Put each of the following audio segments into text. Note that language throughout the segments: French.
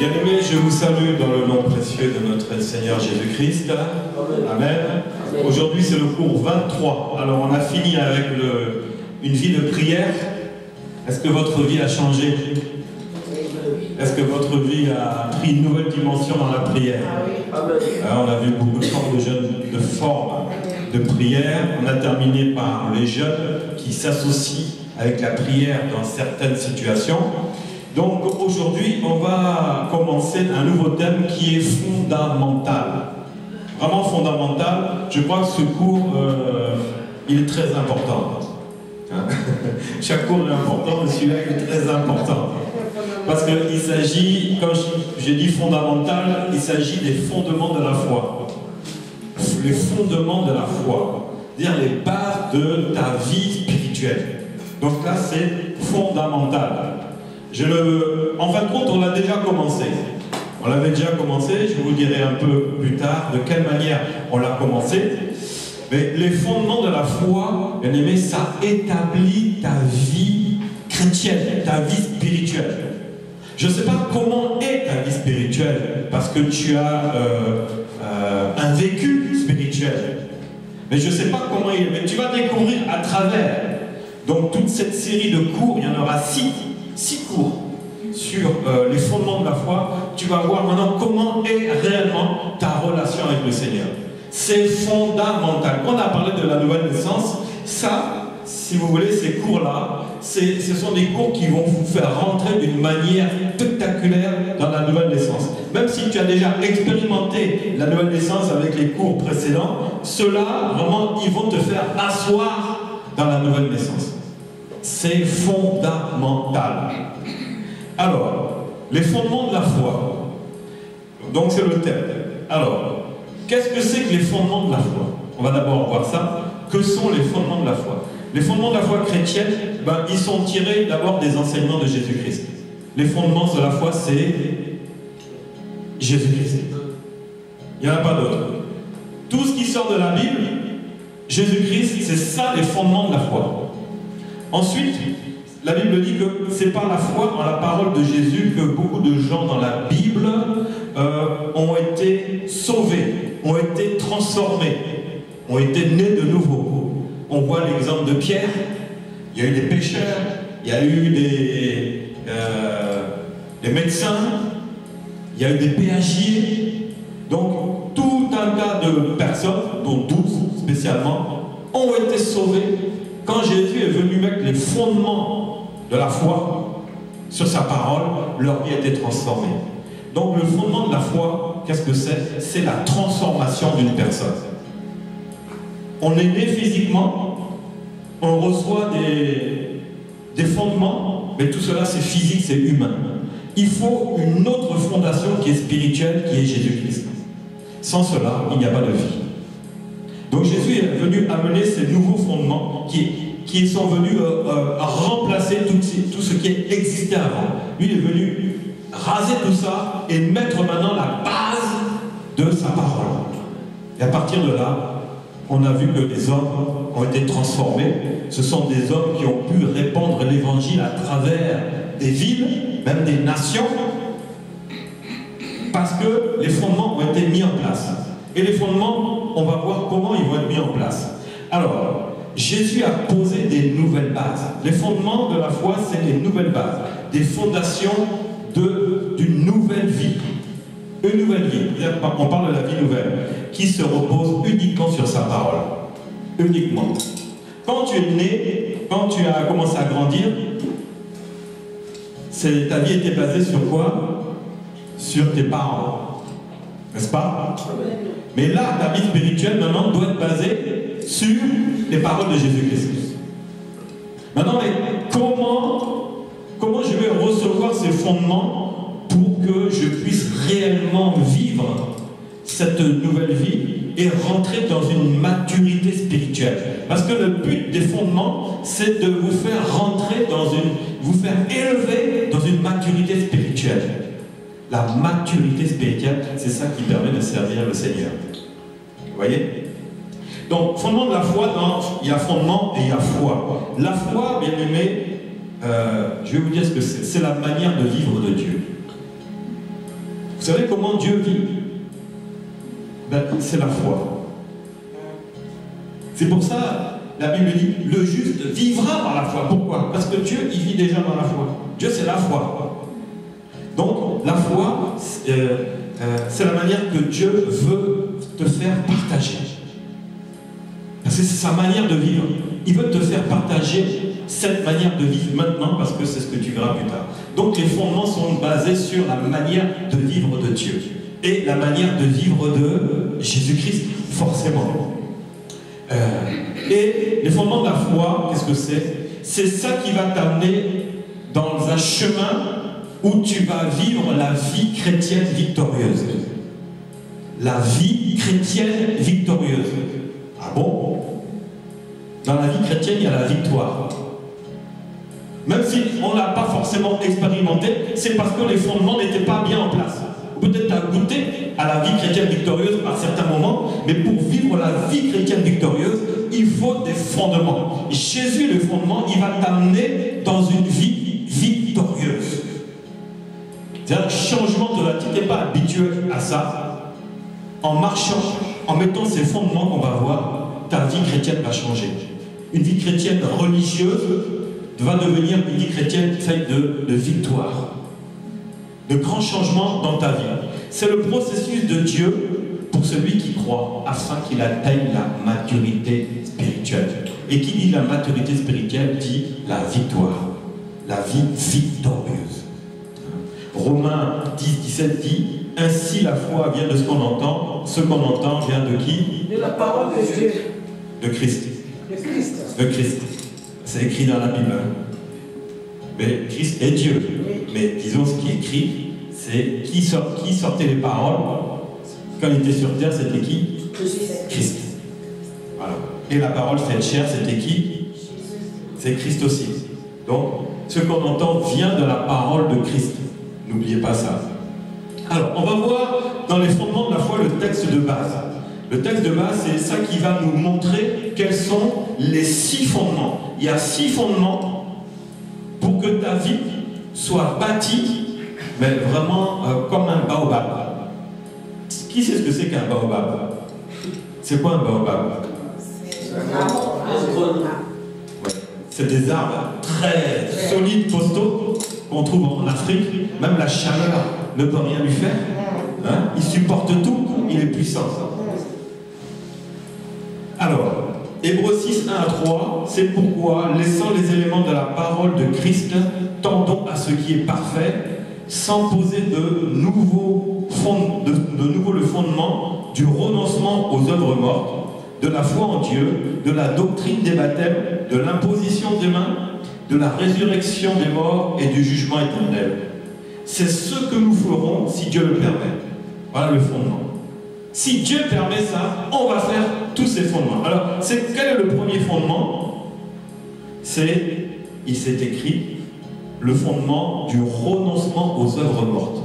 Bien-aimés, je vous salue dans le nom précieux de notre Seigneur Jésus-Christ. Amen. Aujourd'hui, c'est le cours 23. Alors, on a fini avec une vie de prière. Est-ce que votre vie a changé? Est-ce que votre vie a pris une nouvelle dimension dans la prière? On a vu beaucoup de formes de prière. On a terminé par les jeunes qui s'associent avec la prière dans certaines situations. Donc aujourd'hui, on va commencer un nouveau thème qui est fondamental. Vraiment fondamental. Je crois que ce cours, il est très important. Chaque cours est important, mais celui-là est très important. Parce qu'il s'agit, comme j'ai dit fondamental, il s'agit des fondements de la foi. Les fondements de la foi. C'est-à-dire les bases de ta vie spirituelle. Donc là, c'est fondamental. En fin de compte, on l'a déjà commencé. On l'avait déjà commencé, je vous dirai un peu plus tard de quelle manière on l'a commencé. Mais les fondements de la foi, bien aimé, ça établit ta vie chrétienne, ta vie spirituelle. Je ne sais pas comment est ta vie spirituelle, parce que tu as un vécu spirituel. Mais je ne sais pas comment il est. Mais tu vas découvrir à travers. Donc toute cette série de cours, il y en aura 6 cours sur les fondements de la foi. Tu vas voir maintenant comment est réellement ta relation avec le Seigneur. C'est fondamental. Quand on a parlé de la nouvelle naissance, ça, si vous voulez, ces cours-là, ce sont des cours qui vont vous faire rentrer d'une manière spectaculaire dans la nouvelle naissance. Même si tu as déjà expérimenté la nouvelle naissance avec les cours précédents, ceux-là, vraiment, ils vont te faire asseoir dans la nouvelle naissance. C'est fondamental. Alors, les fondements de la foi. Donc c'est le thème. Alors, qu'est-ce que c'est que les fondements de la foi? On va d'abord voir ça. Que sont les fondements de la foi? Les fondements de la foi chrétienne, ils sont tirés d'abord des enseignements de Jésus-Christ. Les fondements de la foi, c'est Jésus-Christ. Il n'y en a pas d'autre. Tout ce qui sort de la Bible, Jésus-Christ, c'est ça les fondements de la foi. Ensuite, la Bible dit que c'est par la foi en la parole de Jésus que beaucoup de gens dans la Bible ont été sauvés, ont été transformés, ont été nés de nouveau. On voit l'exemple de Pierre, il y a eu des pécheurs, il y a eu des médecins, il y a eu des péagiers. Donc tout un tas de personnes, dont 12 spécialement, ont été sauvées quand Jésus est venu mettre les fondements de la foi sur sa parole. Leur vie a été transformée. Donc le fondement de la foi, qu'est-ce que c'est? C'est la transformation d'une personne. On est né physiquement, on reçoit des fondements, mais tout cela c'est physique, c'est humain. Il faut une autre fondation qui est spirituelle, qui est Jésus-Christ. Sans cela, il n'y a pas de vie. Donc Jésus est venu amener ces nouveaux fondements qui sont venus remplacer tout ce qui existait avant. Lui, il est venu raser tout ça et mettre maintenant la base de sa parole. Et à partir de là, on a vu que les hommes ont été transformés. Ce sont des hommes qui ont pu répandre l'évangile à travers des villes, même des nations, parce que les fondements ont été mis en place. Et les fondements, on va voir comment ils vont être mis en place. Alors, Jésus a posé des nouvelles bases. Les fondements de la foi, c'est des nouvelles bases, des fondations d'une nouvelle vie. Une nouvelle vie, on parle de la vie nouvelle, qui se repose uniquement sur sa parole. Uniquement. Quand tu es né, quand tu as commencé à grandir, ta vie était basée sur quoi? Sur tes parents. N'est-ce pas? Mais là, ta vie spirituelle, maintenant, doit être basée sur les paroles de Jésus-Christ. Maintenant, mais comment je vais recevoir ces fondements pour que je puisse réellement vivre cette nouvelle vie et rentrer dans une maturité spirituelle? Parce que le but des fondements, c'est de vous faire rentrer vous faire élever dans une maturité spirituelle. La maturité spirituelle, c'est ça qui permet de servir le Seigneur. Vous voyez? Donc, fondement de la foi, il y a fondement et il y a foi. La foi, bien aimé, je vais vous dire ce que c'est. C'est la manière de vivre de Dieu. Vous savez comment Dieu vit? Ben, c'est la foi. C'est pour ça, la Bible dit, le juste vivra par la foi. Pourquoi? Parce que Dieu, il vit déjà dans la foi. Dieu, c'est la foi. Donc, la foi, c'est la manière que Dieu veut te faire partager. Parce que c'est sa manière de vivre. Il veut te faire partager cette manière de vivre maintenant, parce que c'est ce que tu verras plus tard. Donc, les fondements sont basés sur la manière de vivre de Dieu. Et la manière de vivre de Jésus-Christ, forcément. Et les fondements de la foi, qu'est-ce que c'est? C'est ça qui va t'amener dans un chemin où tu vas vivre la vie chrétienne victorieuse. La vie chrétienne victorieuse. Ah bon? Dans la vie chrétienne, il y a la victoire. Même si on ne l'a pas forcément expérimenté, c'est parce que les fondements n'étaient pas bien en place. Peut-être tu as goûté à la vie chrétienne victorieuse à certains moments, mais pour vivre la vie chrétienne victorieuse, il faut des fondements. Et Jésus, le fondement, il va t'amener dans une vie victorieuse. C'est un changement de la vie. Tu n'es pas habitué à ça. En marchant, en mettant ces fondements qu'on va voir, ta vie chrétienne va changer. Une vie chrétienne religieuse va devenir une vie chrétienne faite de victoire. De grands changements dans ta vie. C'est le processus de Dieu pour celui qui croit, afin qu'il atteigne la maturité spirituelle. Et qui dit la maturité spirituelle dit la victoire, la vie victorieuse. Romains 10-17 dit, ainsi la foi vient de ce qu'on entend vient de qui? De la parole de Dieu. De Christ. De Christ. De Christ. C'est écrit dans la Bible. Mais Christ est Dieu. Mais disons ce qui est écrit, c'est qui sortait les paroles quand il était sur terre, c'était qui? Christ. Voilà. Et la parole faite chair, c'était qui? C'est Christ aussi. Donc, ce qu'on entend vient de la parole de Christ. N'oubliez pas ça. Alors, on va voir dans les fondements de la foi le texte de base. Le texte de base, c'est ça qui va nous montrer quels sont les 6 fondements. Il y a 6 fondements pour que ta vie soit bâtie, mais vraiment comme un baobab. Qui sait ce que c'est qu'un baobab? C'est quoi un baobab? C'est des arbres très solides, costauds, qu'on trouve en Afrique. Même la chaleur ne peut rien lui faire. Hein? Il supporte tout, il est puissant. Alors, Hébreux 6, 1 à 3, c'est pourquoi, laissant les éléments de la parole de Christ, tendons à ce qui est parfait, sans poser de nouveau le fondement du renoncement aux œuvres mortes, de la foi en Dieu, de la doctrine des baptêmes, de l'imposition des mains, de la résurrection des morts et du jugement éternel. C'est ce que nous ferons si Dieu le permet. Voilà le fondement. Si Dieu permet ça, on va faire tous ces fondements. Alors, quel est le premier fondement? Il s'est écrit, le fondement du renoncement aux œuvres mortes.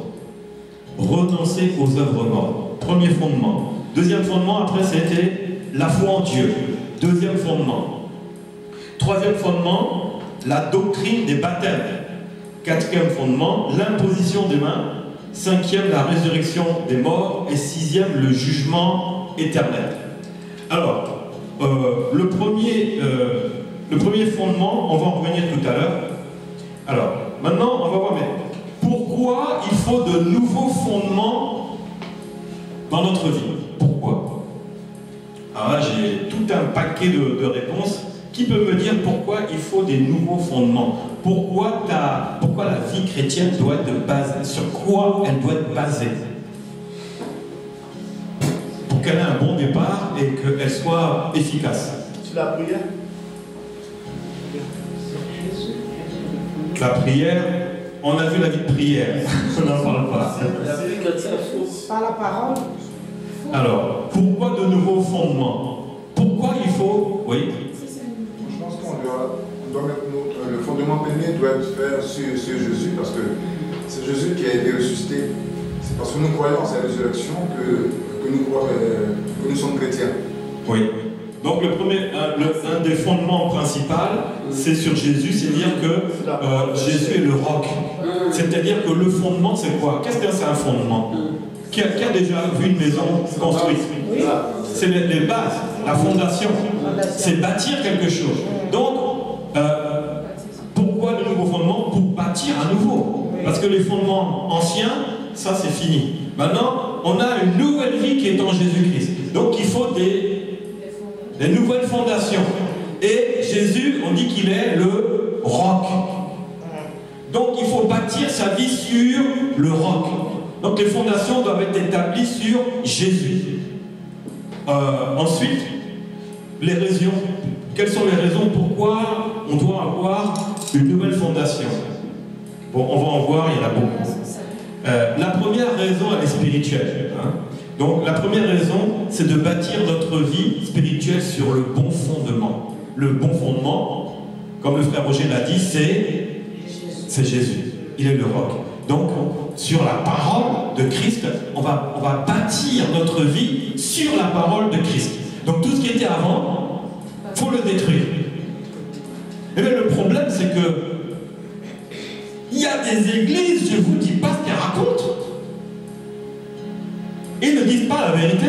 Renoncer aux œuvres mortes. Premier fondement. Deuxième fondement, après, c'était la foi en Dieu. Deuxième fondement. Troisième fondement, la doctrine des baptêmes. Quatrième fondement, l'imposition des mains. Cinquième, la résurrection des morts. Et sixième, le jugement éternel. Alors, le premier fondement, on va en revenir tout à l'heure. Alors, maintenant, on va voir, mais pourquoi il faut de nouveaux fondements dans notre vie? Pourquoi? Alors là, j'ai tout un paquet de réponses. Qui peut me dire pourquoi il faut des nouveaux fondements? Pourquoi la vie chrétienne doit être basée? Sur quoi elle doit être basée? Pour qu'elle ait un bon départ et qu'elle soit efficace. Sur la prière? La prière, on a vu la vie de prière, on n'en parle pas. Par la parole. Alors, pourquoi de nouveaux fondements? Pourquoi il faut... Oui. Je pense qu'on doit mettre le fondement premier doit être fait sur Jésus, parce que c'est Jésus qui a été ressuscité. C'est parce que nous croyons en sa résurrection que nous sommes chrétiens. Oui. Donc un des fondements principaux, c'est sur Jésus, c'est-à-dire que Jésus est le roc. C'est-à-dire que le fondement, c'est quoi? Qu'est-ce que c'est un fondement? Qui a déjà vu une maison construite? C'est les bases, la fondation. C'est bâtir quelque chose. Donc, pourquoi le nouveau fondement? Pour bâtir à nouveau. Parce que les fondements anciens, ça c'est fini. Maintenant, on a une nouvelle vie qui est en Jésus-Christ. Donc il faut des nouvelles fondations. Et Jésus, on dit qu'il est le roc. Donc il faut bâtir sa vie sur le roc. Donc les fondations doivent être établies sur Jésus. Ensuite, les raisons. Quelles sont les raisons pourquoi on doit avoir une nouvelle fondation? Bon, on va en voir, il y en a beaucoup. La première raison, elle est spirituelle. Hein. Donc la première raison, c'est de bâtir notre vie spirituelle sur le bon fondement. Le bon fondement, comme le frère Roger l'a dit, c'est Jésus. Il est le roc. Donc, sur la parole de Christ, on va bâtir notre vie sur la parole de Christ. Donc tout ce qui était avant, il faut le détruire. Et bien le problème, c'est que il y a des églises, je ne vous dis pas ce qu'elles racontent. Ils ne disent pas la vérité.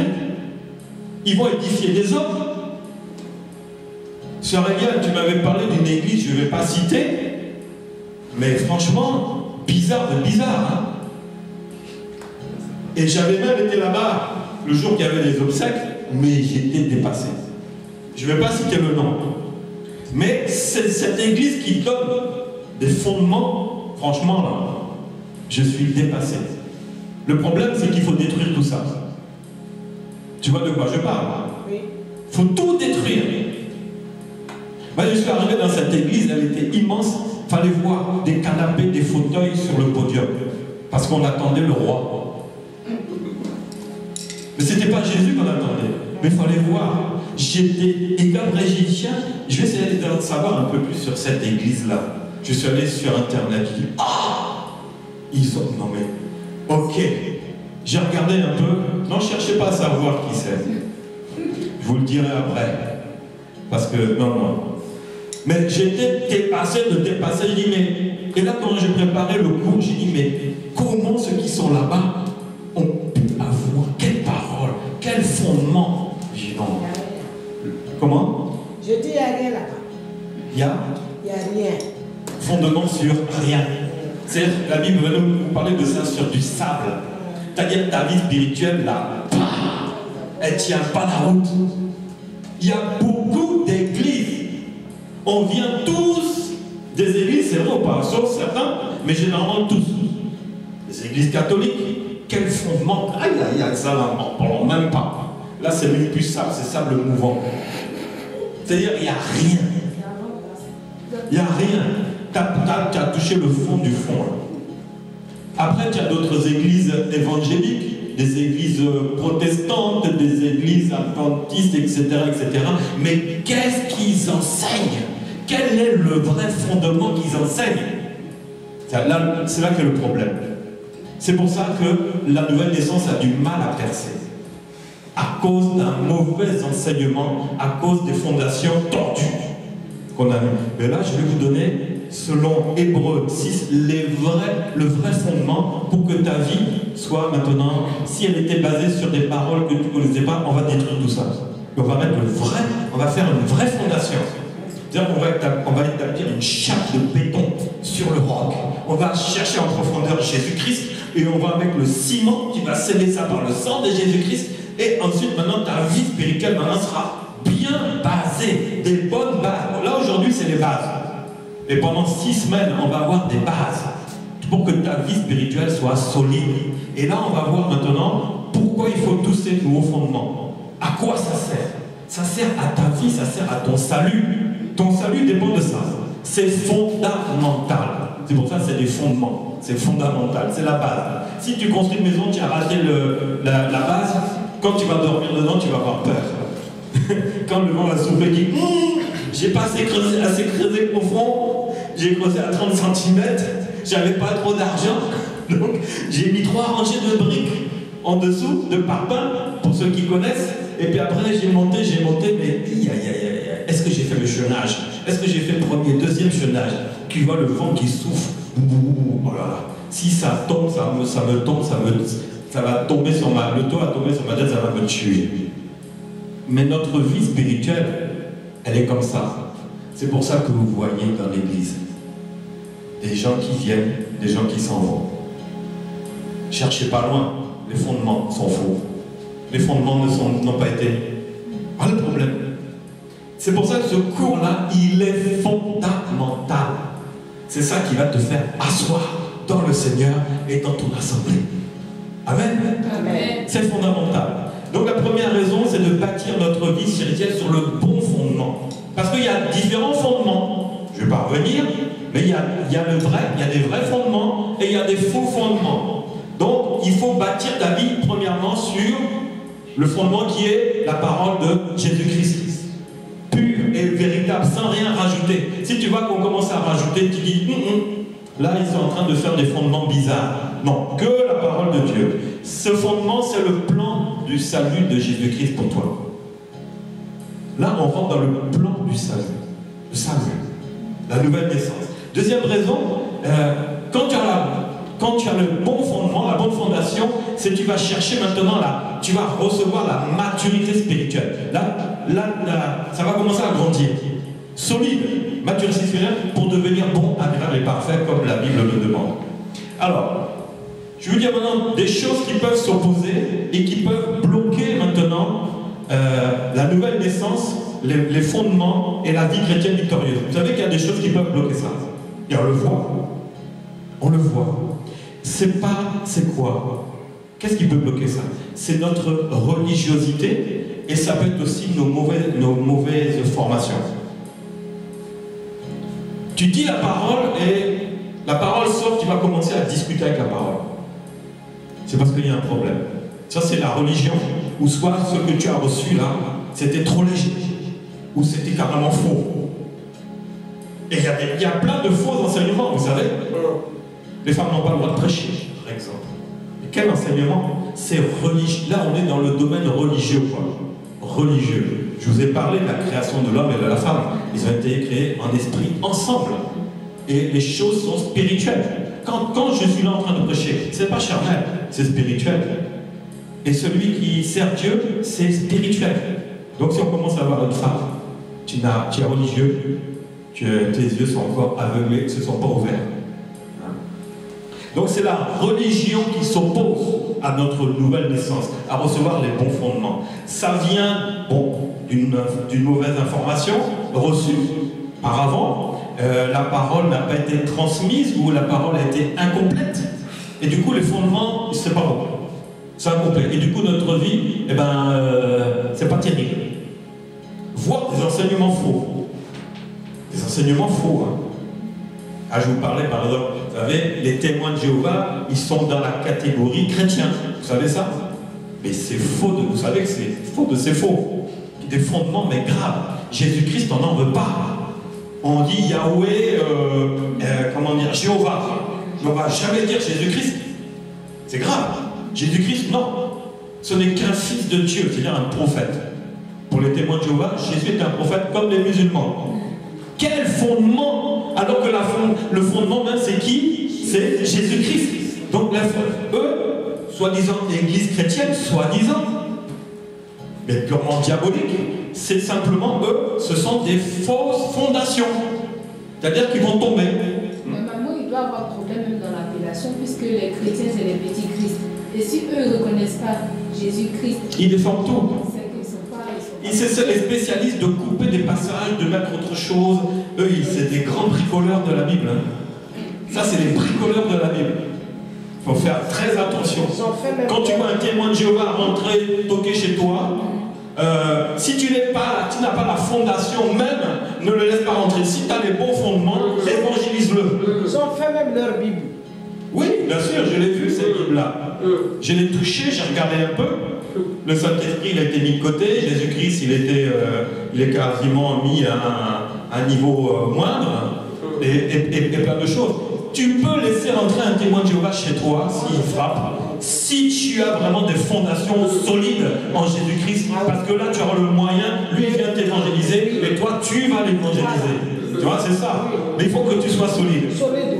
Ils vont édifier des hommes. Sœur Eliane, tu m'avais parlé d'une église, je ne vais pas citer, mais franchement, bizarre de bizarre. Hein? Et j'avais même été là-bas le jour qu'il y avait les obsèques, mais j'étais dépassé. Je ne vais pas citer le nom. Mais c'est cette église qui donne des fondements. Franchement, là, je suis dépassé. Le problème, c'est qu'il faut détruire tout ça. Tu vois de quoi je parle? Oui. Il faut tout détruire. Moi, je suis arrivé dans cette église, elle était immense. Il fallait voir des canapés, des fauteuils sur le podium. Parce qu'on attendait le roi. Mais ce n'était pas Jésus qu'on attendait. Mais il fallait voir. J'étais égabré, j'ai dit, tiens, je vais essayer de savoir un peu plus sur cette église-là. Je suis allé sur Internet, j'ai dit, ils sont, non mais, ok. J'ai regardé un peu, non, cherchez pas à savoir qui c'est. Je vous le dirai après. Parce que, non. Mais j'étais dépassé, j'ai dit, mais, et là quand j'ai préparé le cours, j'ai dit, mais comment ceux qui sont là-bas ont pu avoir, quelle parole, quel fondement? J'ai dit, non. Comment? Je dis, il n'y a rien là-bas. Il y a rien. Fondement sur rien. C'est-à-dire que la Bible va nous parler de ça sur du sable. C'est-à-dire que ta vie spirituelle, là, elle ne tient pas la route. Il y a beaucoup d'églises. On vient tous des églises, c'est vrai ou pas, sauf certains, mais généralement tous. Les églises catholiques, quel fondement? Il y a ça là, on ne parle même pas. Là, c'est même plus sable, c'est sable mouvant. C'est-à-dire qu'il n'y a rien. Il n'y a rien. Tu as touché le fond du fond. Après, tu as d'autres églises évangéliques, des églises protestantes, des églises adventistes, etc. Mais qu'est-ce qu'ils enseignent? Quel est le vrai fondement qu'ils enseignent? C'est là qu'est le problème. C'est pour ça que la nouvelle naissance a du mal à percer. À cause d'un mauvais enseignement, à cause des fondations tordues qu'on a vues. Mais là, je vais vous donner, selon Hébreux 6, le vrai fondement pour que ta vie soit maintenant, si elle était basée sur des paroles que tu ne connaissais pas, on va détruire tout ça. Et on va mettre on va faire une vraie fondation. C'est-à-dire qu'on va établir une chape de béton sur le roc. On va chercher en profondeur Jésus-Christ et on va mettre le ciment qui va sceller ça par le sang de Jésus-Christ. Et ensuite, maintenant, ta vie spirituelle maintenant sera bien basée, des bonnes bases. Là, aujourd'hui, c'est les bases. Et pendant 6 semaines, on va avoir des bases pour que ta vie spirituelle soit solide. Et là, on va voir maintenant pourquoi il faut tous ces nouveaux fondements. À quoi ça sert? Ça sert à ta vie, ça sert à ton salut. Ton salut dépend de ça. C'est fondamental. C'est pour ça que c'est des fondements. C'est fondamental, c'est la base. Si tu construis une maison, tu as raté la base, quand tu vas dormir dedans, tu vas avoir peur. Quand le vent va souffler, tu dis j'ai pas assez creusé profond, j'ai creusé à 30 cm, j'avais pas trop d'argent, donc j'ai mis 3 rangées de briques en dessous, de parpaings, pour ceux qui connaissent, Et puis après, j'ai monté, mais est-ce que j'ai fait le chenage? Est-ce que j'ai fait le premier, deuxième chenage? Tu vois le vent qui souffle. Oh là là. Si ça tombe, ça va tomber sur le toit va tomber sur ma tête, ça va me tuer. Mais notre vie spirituelle, elle est comme ça. C'est pour ça que vous voyez dans l'église des gens qui viennent, des gens qui s'en vont. Cherchez pas loin, les fondements sont faux. Les fondements n'ont pas été. Voilà le problème. C'est pour ça que ce cours-là, il est fondamental. C'est ça qui va te faire asseoir dans le Seigneur et dans ton assemblée. Amen. Amen. C'est fondamental. Donc la première raison, c'est de bâtir notre vie spirituelle sur le bon fondement. Parce qu'il y a différents fondements. Je ne vais pas revenir, mais il y a le vrai, il y a des vrais fondements et il y a des faux fondements. Donc il faut bâtir ta vie premièrement sur le fondement qui est la parole de Jésus-Christ. Pur et véritable, sans rien rajouter. Si tu vois qu'on commence à rajouter, tu dis, là ils sont en train de faire des fondements bizarres. Non, que la parole de Dieu. Ce fondement, c'est le plan du salut de Jésus-Christ pour toi. Là, on rentre dans le plan du salut. Le salut. La nouvelle naissance. Deuxième raison, quand tu as le bon fondement, la bonne fondation, c'est que tu vas chercher maintenant tu vas recevoir la maturité spirituelle. Là, ça va commencer à grandir. Solide, maturité spirituelle pour devenir bon, agréable et parfait comme la Bible le demande. Alors, je veux dire maintenant des choses qui peuvent s'opposer et qui peuvent bloquer maintenant la nouvelle naissance, les fondements et la vie chrétienne victorieuse. Vous savez qu'il y a des choses qui peuvent bloquer ça. Et on le voit. On le voit. C'est quoi? Qu'est-ce qui peut bloquer ça? C'est notre religiosité et ça peut être aussi nos mauvaises formations. Tu dis la parole et la parole sort, tu vas commencer à discuter avec la parole. C'est parce qu'il y a un problème. Ça, c'est la religion, ou soit ce que tu as reçu là, c'était trop léger, ou c'était carrément faux. Et il y a plein de faux enseignements, vous savez. Les femmes n'ont pas le droit de prêcher, par exemple. Et quel enseignement? C'est religieux. Là, on est dans le domaine religieux, quoi. Religieux. Je vous ai parlé de la création de l'homme et de la femme. Ils ont été créés en esprit ensemble. Et les choses sont spirituelles. Quand je suis là en train de prêcher, c'est pas charnel, c'est spirituel. Et celui qui sert Dieu, c'est spirituel. Donc si on commence à avoir une femme, tu es religieux, tes yeux sont encore aveuglés, ne se sont pas ouverts. Donc c'est la religion qui s'oppose à notre nouvelle naissance, à recevoir les bons fondements. Ça vient, d'une mauvaise information reçue par avant. La parole n'a pas été transmise ou la parole a été incomplète. Et du coup, les fondements, c'est pas bon. C'est incomplet. Et du coup, notre vie, c'est pas terrible. Voir des enseignements faux. Des enseignements faux, hein. Ah, je vous parlais par exemple, vous savez, les témoins de Jéhovah, ils sont dans la catégorie chrétien. Vous savez ça? Mais c'est faux, vous savez que c'est faux de c'est faux. Des fondements, mais graves. Jésus-Christ, on n'en veut pas. On dit Yahweh, Jéhovah. Mais on ne va jamais dire Jésus-Christ. C'est grave. Jésus-Christ, non. Ce n'est qu'un fils de Dieu, c'est-à-dire un prophète. Pour les témoins de Jéhovah, Jésus est un prophète comme les musulmans. Quel fondement? Alors que le fondement même, c'est qui? C'est Jésus-Christ. Donc, eux, soi-disant l'église chrétienne, soi-disant, mais purement diabolique, c'est simplement eux, ce sont des fausses fondations. C'est-à-dire qu'ils vont tomber. Mais maman, il doit avoir un problème même dans l'appellation, puisque les chrétiens, c'est les petits Christ. Et si eux ne reconnaissent pas Jésus-Christ, ils déforment tout. C'est les spécialistes de couper des passages, de mettre autre chose. Eux, c'est des grands bricoleurs de la Bible. Hein. Ça, c'est les bricoleurs de la Bible. Il faut faire très attention. Quand tu vois un témoin de Jéhovah rentrer, toquer chez toi, si tu n'as pas la fondation même, ne le laisse pas rentrer. Si tu as les bons fondements, évangélise-le. Ils ont fait même leur Bible. Oui, bien sûr, je l'ai vu cette Bible-là. Je l'ai touché, j'ai regardé un peu. Le Saint-Esprit, il a été mis de côté. Jésus-Christ, il est quasiment mis à un niveau moindre. Et plein de choses. tu peux laisser rentrer un témoin de Jéhovah chez toi s'il frappe, si tu as vraiment des fondations solides en Jésus-Christ, parce que là tu auras le moyen, lui il vient t'évangéliser et toi tu vas l'évangéliser. Tu vois, c'est ça. Mais il faut que tu sois solide.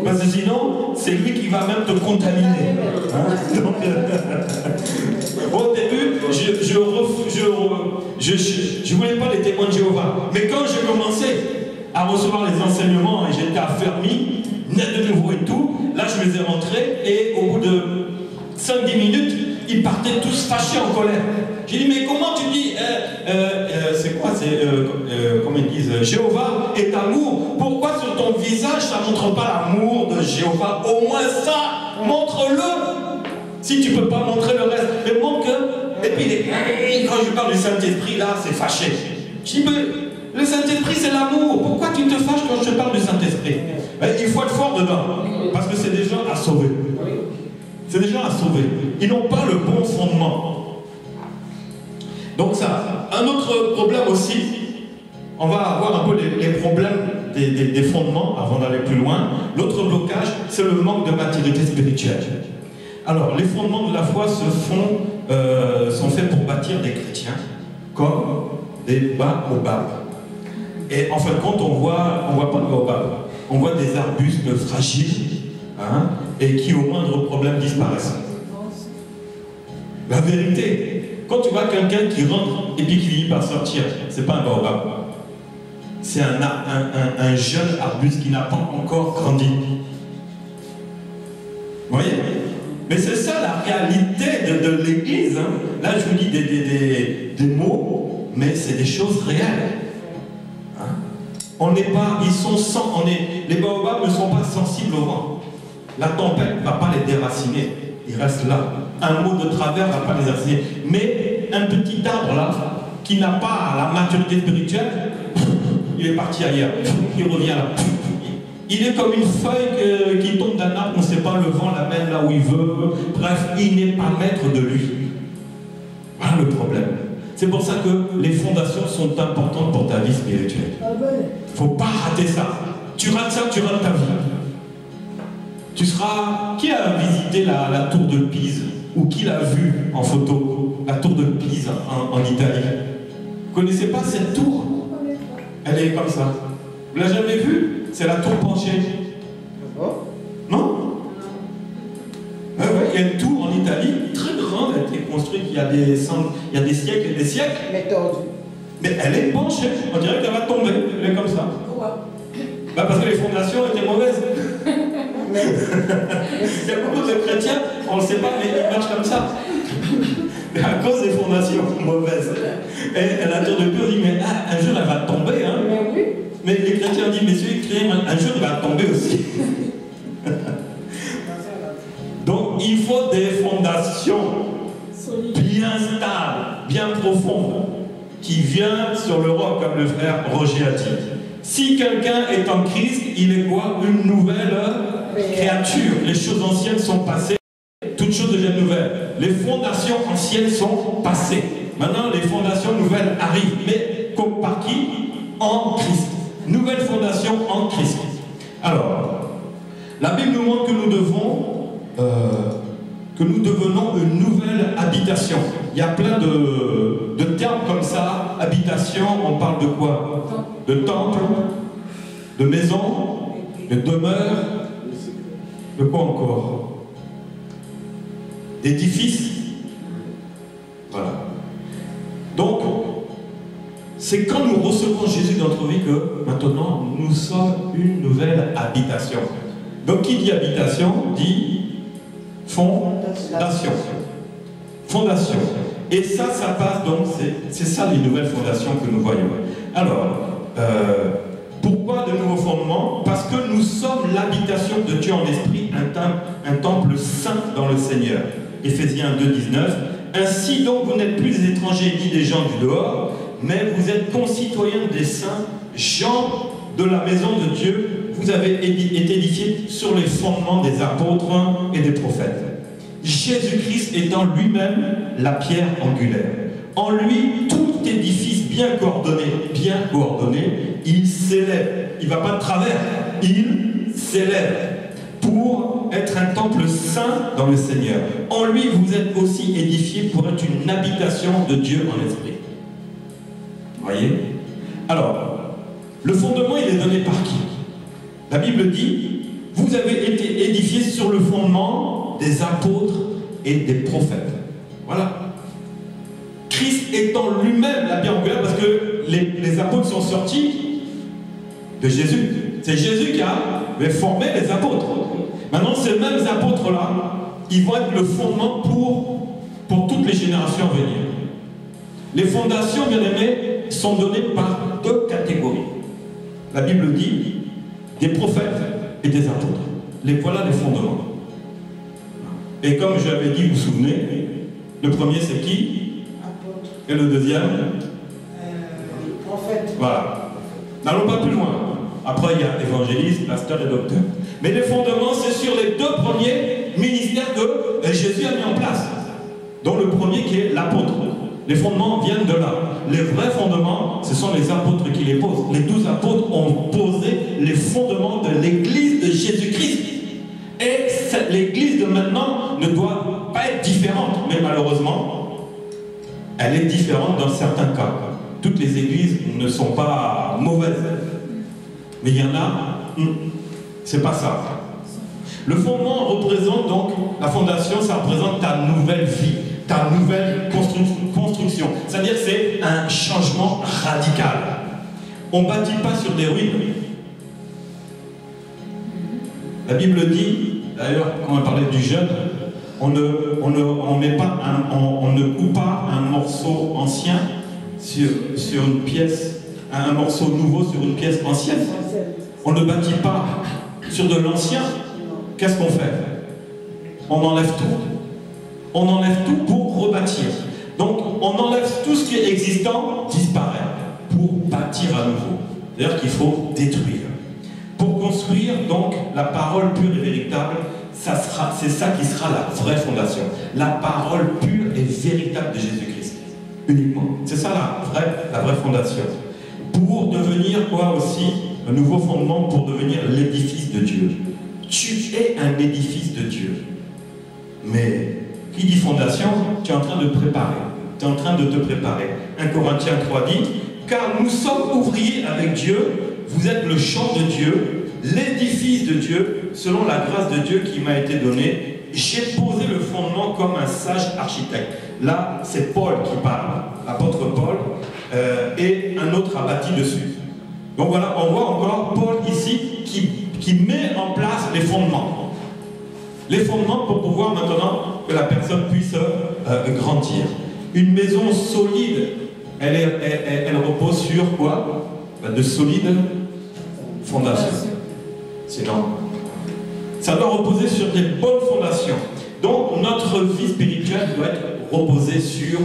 Parce que sinon, c'est lui qui va même te contaminer. Hein? Donc, au début, je voulais pas les témoins de Jéhovah. Mais quand j'ai commencé à recevoir les enseignements et j'étais affermi, net de nouveau et tout, là je les ai rentrés et au bout de 5-10 minutes, ils partaient tous fâchés en colère. J'ai dit, mais comment tu dis, c'est quoi, comment ils disent, Jéhovah est amour. Pourquoi sur ton visage ça ne montre pas l'amour de Jéhovah? Au moins ça, montre-le. Si tu ne peux pas montrer le reste, mais montre que. Et puis quand je parle du Saint-Esprit, là, c'est fâché. Je dis, mais le Saint-Esprit c'est l'amour. Pourquoi tu te fâches quand je te parle du Saint-Esprit? Il faut être fort dedans, parce que c'est des gens à sauver. C'est des gens à sauver. Ils n'ont pas le bon fondement. Donc ça, un autre problème aussi, on va avoir un peu les problèmes des fondements avant d'aller plus loin. L'autre blocage, c'est le manque de maturité spirituelle. Alors, les fondements de la foi sont faits pour bâtir des chrétiens comme des baobabs. Et en fin de compte, on voit pas de baobabs. On voit des arbustes fragiles, hein, et qui au moindre problème disparaissent. La vérité, quand tu vois quelqu'un qui rentre et puis qui finit par sortir, c'est pas un baobab. C'est un jeune arbuste qui n'a pas encore grandi. Vous voyez? Mais c'est ça la réalité de l'Église. Hein. Là, je vous dis des mots, mais c'est des choses réelles. Hein? On n'est pas, les baobabs ne sont pas sensibles au vent. La tempête ne va pas les déraciner. Ils restent là. Un mot de travers ne va pas les déraciner. Mais un petit arbre là, qui n'a pas la maturité spirituelle, il est parti ailleurs. Il revient là. Il est comme une feuille qui tombe d'un arbre, on ne sait pas, le vent l'amène là où il veut. Bref, il n'est pas maître de lui. Voilà le problème. C'est pour ça que les fondations sont importantes pour ta vie spirituelle. Il ne faut pas rater ça. Tu rates ça, tu rates ta vie. Tu seras... Qui a visité la tour de Pise? Ou qui l'a vue en photo? La tour de Pise en Italie. Vous ne connaissez pas cette tour? Elle est comme ça. Vous ne l'avez jamais vue? C'est la tour penchée. Non? Ouais, il y a une tour en Italie, très grande, elle a été construite il y a des siècles et des siècles. Mais elle est penchée. On dirait qu'elle va tomber. Elle est comme ça. Parce que les fondations étaient mauvaises. Il y a beaucoup de chrétiens, on ne le sait pas, mais ils marchent comme ça. Mais à cause des fondations mauvaises. Et la tour de Pise dit, mais un jour elle va tomber. Hein. Mais les chrétiens disent, mais celui qui un jour il va tomber aussi. Donc il faut des fondations bien stables, bien profondes, qui viennent sur le roc, comme le frère Roger a dit. Si quelqu'un est en Christ, il est quoi? Une nouvelle créature. Les choses anciennes sont passées, toutes choses deviennent nouvelles. Les fondations anciennes sont passées. Maintenant, les fondations nouvelles arrivent. Mais par qui? En Christ. Nouvelle fondation en Christ. Alors, la Bible nous montre que nous devenons une nouvelle habitation. Il y a plein de termes comme ça. Habitation, on parle de quoi? De temple, de maison, de demeure, de quoi encore? D'édifice. Voilà. Donc, c'est quand nous recevons Jésus dans notre vie que maintenant nous sommes une nouvelle habitation. Donc qui dit habitation dit fondation. Fondation. Et ça passe donc, c'est ça les nouvelles fondations que nous voyons. Alors, pourquoi de nouveaux fondements? Parce que nous sommes l'habitation de Dieu en esprit, un temple saint dans le Seigneur. Éphésiens 2, 19. Ainsi donc vous n'êtes plus des étrangers ni des gens du dehors, mais vous êtes concitoyens des saints, gens de la maison de Dieu. Vous avez été édifiés sur les fondements des apôtres et des prophètes. Jésus-Christ étant lui-même la pierre angulaire. En lui, tout édifice bien coordonné, il s'élève. Il ne va pas de travers, il s'élève un temple saint dans le Seigneur. En lui, vous êtes aussi édifiés pour être une habitation de Dieu en esprit. Voyez? Alors, le fondement, il est donné par qui? La Bible dit, vous avez été édifiés sur le fondement des apôtres et des prophètes. Voilà. Christ étant lui-même la pierre angulaire, parce que les apôtres sont sortis de Jésus. C'est Jésus qui avait formé les apôtres. Maintenant, ces mêmes apôtres-là, ils vont être le fondement pour toutes les générations à venir. Les fondations, bien aimés, sont données par deux catégories. La Bible dit des prophètes et des apôtres. Voilà les fondements. Et comme je l'avais dit, vous vous souvenez, le premier c'est qui? Apôtre. Et le deuxième? Prophète. Voilà. N'allons pas plus loin. Après, il y a évangéliste, pasteur et docteur. Mais les fondements, c'est sur les deux premiers ministères que Jésus a mis en place. Dont le premier qui est l'apôtre. Les fondements viennent de là. Les vrais fondements, ce sont les apôtres qui les posent. Les 12 apôtres ont posé les fondements de l'église de Jésus-Christ. Et l'église de maintenant ne doit pas être différente. Mais malheureusement, elle est différente dans certains cas. Toutes les églises ne sont pas mauvaises. Mais il y en a, c'est pas ça. Le fondement représente donc, la fondation, ça représente ta nouvelle vie, ta nouvelle construction. C'est-à-dire que c'est un changement radical. On ne bâtit pas sur des ruines. La Bible dit, d'ailleurs, quand on parlait du jeûne, on ne coupe pas un morceau ancien sur une pièce, un morceau nouveau sur une pièce ancienne. On ne bâtit pas sur de l'ancien. Qu'est-ce qu'on fait? On enlève tout. On enlève tout pour rebâtir. Donc, on enlève tout ce qui est existant, disparaît, pour bâtir à nouveau. C'est-à-dire qu'il faut détruire. Pour construire, donc, la parole pure et véritable, c'est ça qui sera la vraie fondation. La parole pure et véritable de Jésus-Christ. Uniquement. C'est ça la vraie fondation. Pour devenir, quoi aussi, un nouveau fondement pour devenir l'édifice de Dieu. Tu es un édifice de Dieu. Mais, qui dit fondation, tu es en train de préparer. Tu es en train de te préparer. 1 Corinthiens 3 dit, car nous sommes ouvriers avec Dieu, vous êtes le champ de Dieu, l'édifice de Dieu, selon la grâce de Dieu qui m'a été donnée. J'ai posé le fondement comme un sage architecte. Là, c'est Paul qui parle, l'apôtre Paul, et un autre a bâti dessus. Donc voilà, on voit encore Paul ici qui met en place les fondements. Les fondements pour pouvoir maintenant que la personne puisse grandir. Une maison solide, elle repose sur quoi? De solides fondations. Sinon, ça doit reposer sur des bonnes fondations. Donc notre vie spirituelle doit être reposée sur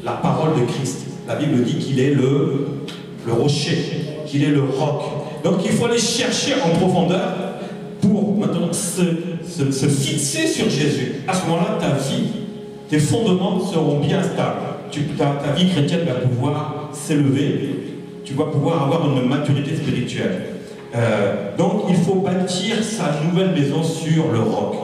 la parole de Christ. La Bible dit qu'il est le rocher, qu'il est le roc. Donc il faut aller chercher en profondeur pour maintenant se fixer sur Jésus. À ce moment-là, ta vie, tes fondements seront bien stables. Ta vie chrétienne va pouvoir s'élever. Tu vas pouvoir avoir une maturité spirituelle. Donc il faut bâtir sa nouvelle maison sur le roc.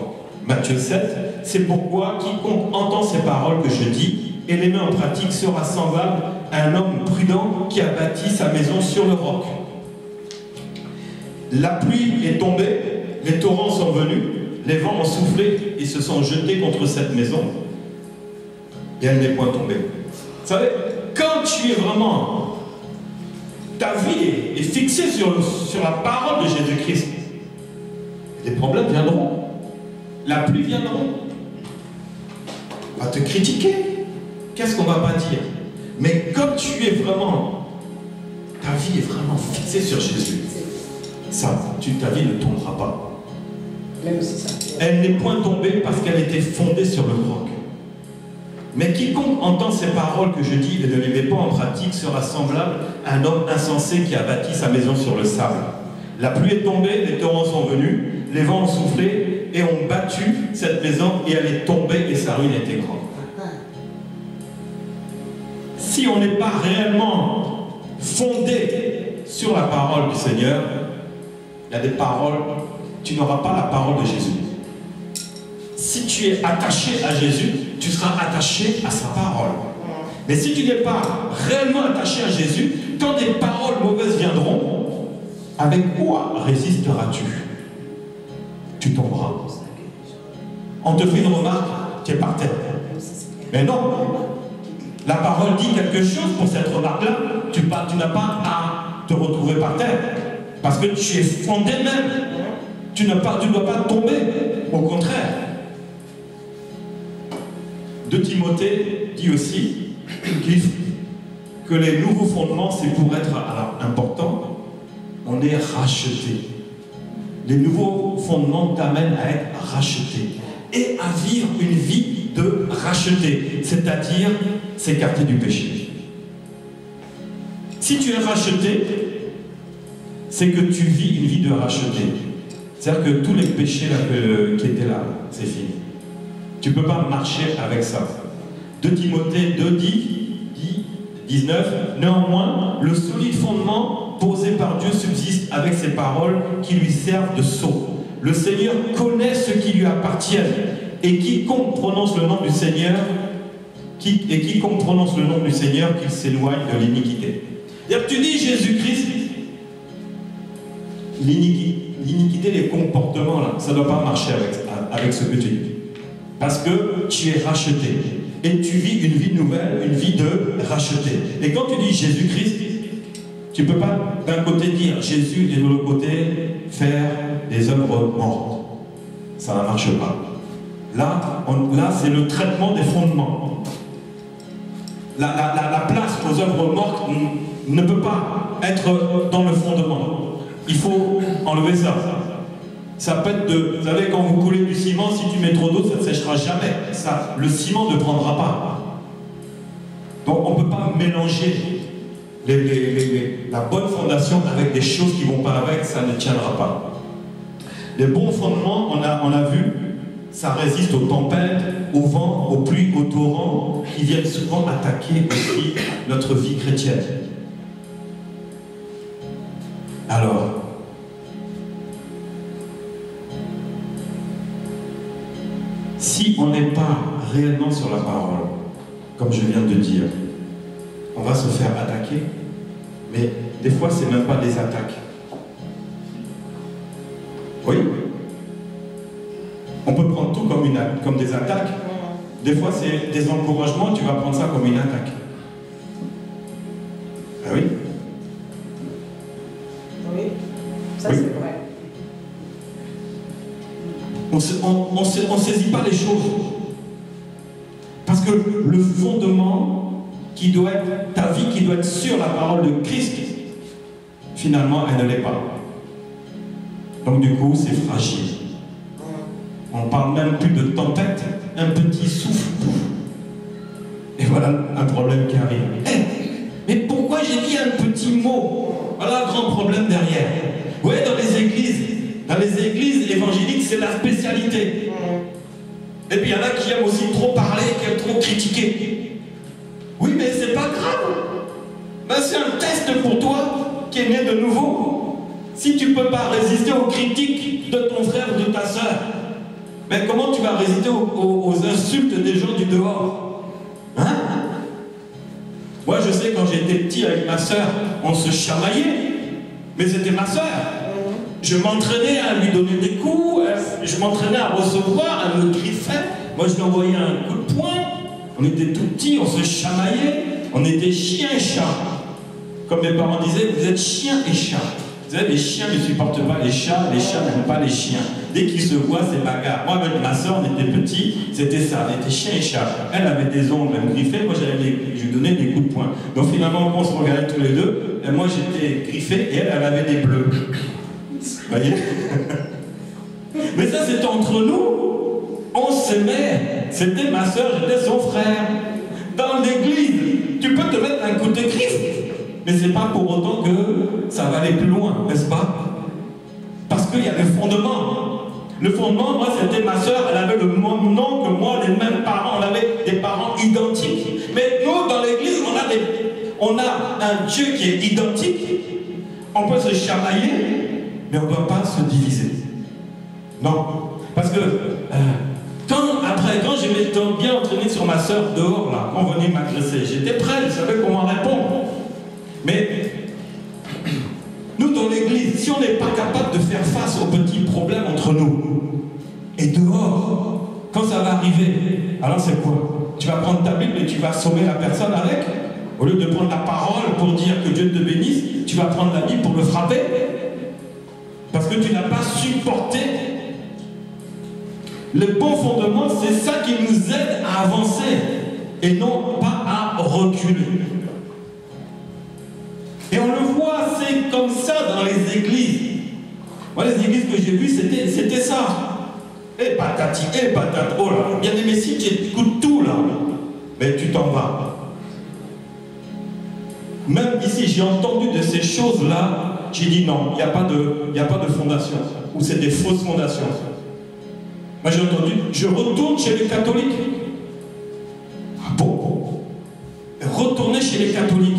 Matthieu 7, c'est pourquoi quiconque entend ces paroles que je dis et les met en pratique sera semblable à un homme prudent qui a bâti sa maison sur le roc. La pluie est tombée, les torrents sont venus, les vents ont soufflé et se sont jetés contre cette maison et elle n'est point tombée. Vous savez, quand tu es vraiment, ta vie est fixée sur la parole de Jésus-Christ, les problèmes viendront, la pluie viendra, on va te critiquer, qu'est-ce qu'on va pas dire? Mais comme tu es vraiment, ta vie est vraiment fixée sur Jésus, ta vie ne tombera pas. Elle n'est point tombée parce qu'elle était fondée sur le roc. Mais quiconque entend ces paroles que je dis et ne les met pas en pratique sera semblable à un homme insensé qui a bâti sa maison sur le sable. La pluie est tombée, les torrents sont venus, les vents ont soufflé et ont battu cette maison et elle est tombée et sa ruine était grande. Si on n'est pas réellement fondé sur la parole du Seigneur, il y a des paroles, tu n'auras pas la parole de Jésus. si tu es attaché à Jésus, tu seras attaché à sa parole. Mais si tu n'es pas réellement attaché à Jésus, quand des paroles mauvaises viendront, avec quoi résisteras-tu? Tu tomberas. On te fait une remarque, tu es par terre. Mais non, la parole dit quelque chose pour cette remarque-là. Tu n'as pas à te retrouver par terre. Parce que tu es fondé même. Tu ne dois pas tomber. Au contraire. 2 Timothée dit aussi que les nouveaux fondements, c'est pour être important, on est racheté. Les nouveaux fondements t'amènent à être racheté et à vivre une vie de racheté, c'est-à-dire s'écarter du péché. Si tu es racheté, c'est que tu vis une vie de racheté. C'est-à-dire que tous les péchés là, qui étaient là, c'est fini. Tu ne peux pas marcher avec ça. 2 Timothée 2 dit 19, néanmoins, le solide fondement posé par Dieu subsiste avec ses paroles qui lui servent de sceau. Le Seigneur connaît ceux qui lui appartiennent, et quiconque prononce le nom du Seigneur, qu'il s'éloigne de l'iniquité. Tu dis Jésus-Christ, l'iniquité, les comportements, là, ça ne doit pas marcher avec ce que tu dis. Parce que tu es racheté. Et tu vis une vie nouvelle, une vie de racheté. Et quand tu dis Jésus-Christ, tu ne peux pas d'un côté dire Jésus et de l'autre côté faire des œuvres mortes. Ça ne marche pas. Là c'est le traitement des fondements. La place aux œuvres mortes ne peut pas être dans le fondement. Il faut enlever ça. Ça peut être vous savez, quand vous coulez du ciment, si tu mets trop d'eau, ça ne séchera jamais. Le ciment ne prendra pas. Donc on ne peut pas mélanger la bonne fondation avec des choses qui ne vont pas avec, ça ne tiendra pas. Les bons fondements, on a vu, ça résiste aux tempêtes, au vent, aux pluies, aux torrents, qui viennent souvent attaquer aussi notre vie chrétienne. Alors, si on n'est pas réellement sur la parole, comme je viens de dire, on va se faire attaquer, mais des fois, ce n'est même pas des attaques. Oui. On peut prendre tout comme des attaques. Des fois, c'est des encouragements, tu vas prendre ça comme une attaque. Ah oui? Oui, ça oui. C'est vrai. On ne saisit pas les choses. Parce que le fondement qui doit être, ta vie qui doit être sur la parole de Christ, finalement, elle ne l'est pas. Donc du coup, c'est fragile. On ne parle même plus de tempête, un petit souffle. Et voilà un problème qui arrive. Hey, mais pourquoi j'ai dit un petit mot? Voilà un grand problème derrière. Vous voyez, dans les églises évangéliques, c'est la spécialité. Et puis il y en a qui aiment aussi trop parler, qui aiment trop critiquer. Oui, mais c'est pas grave. Ben, c'est un test pour toi qui est né de nouveau. Si tu ne peux pas résister aux critiques de ton frère ou de ta soeur, mais comment tu vas résister aux insultes des gens du dehors? Hein? Moi, je sais, quand j'étais petit avec ma soeur, on se chamaillait. Mais c'était ma soeur. Je m'entraînais à lui donner des coups, je m'entraînais à recevoir, elle me griffait. Moi, je lui envoyais un coup de poing. On était tout petits, on se chamaillait. On était chien et chat. Comme mes parents disaient, vous êtes chien et chat. Vous savez, les chiens ne supportent pas les chats n'aiment pas les chiens. Dès qu'ils se voient, c'est bagarre. Moi, avec ma soeur, on était petits, c'était ça, on était chien et chat. Elle avait des ongles, elle me griffait, moi, je lui donnais des coups de poing. Donc finalement, on se regardait tous les deux, et moi, j'étais griffé, et elle avait des bleus. Vous voyez? Mais ça, c'était entre nous. On s'aimait. C'était ma soeur, j'étais son frère. Dans l'église, tu peux te mettre un coup de griffe. Mais ce n'est pas pour autant que ça va aller plus loin, n'est-ce pas? Parce qu'il y a le fondement. Le fondement, moi, c'était ma soeur, elle avait le même nom que moi, les mêmes parents, on avait des parents identiques. Mais nous, dans l'église, on a un Dieu qui est identique. On peut se chamailler, mais on ne doit pas se diviser. Non. Parce que Quand je m'étais bien entraîné sur ma soeur dehors, là, quand on venait m'agresser, j'étais prêt, je savais comment répondre. Mais nous, dans l'église, si on n'est pas capable de faire face aux petits problèmes entre nous, et dehors, quand ça va arriver, alors c'est quoi? Tu vas prendre ta Bible et tu vas assommer la personne avec? Au lieu de prendre la parole pour dire que Dieu te bénisse, tu vas prendre la Bible pour le frapper? Parce que tu n'as pas supporté. Le bon fondement, c'est ça qui nous aide à avancer et non pas à reculer. Et on le voit, c'est comme ça dans les églises. Moi, les églises que j'ai vues, c'était ça. Et patati, et patate, oh là, bien aimé, si tu écoutes tout là, mais tu t'en vas. Même ici, j'ai entendu de ces choses-là, j'ai dit non, il n'y a pas de fondation, ou c'est des fausses fondations. Moi j'ai entendu, je retourne chez les catholiques. Ah bon? Retourner chez les catholiques.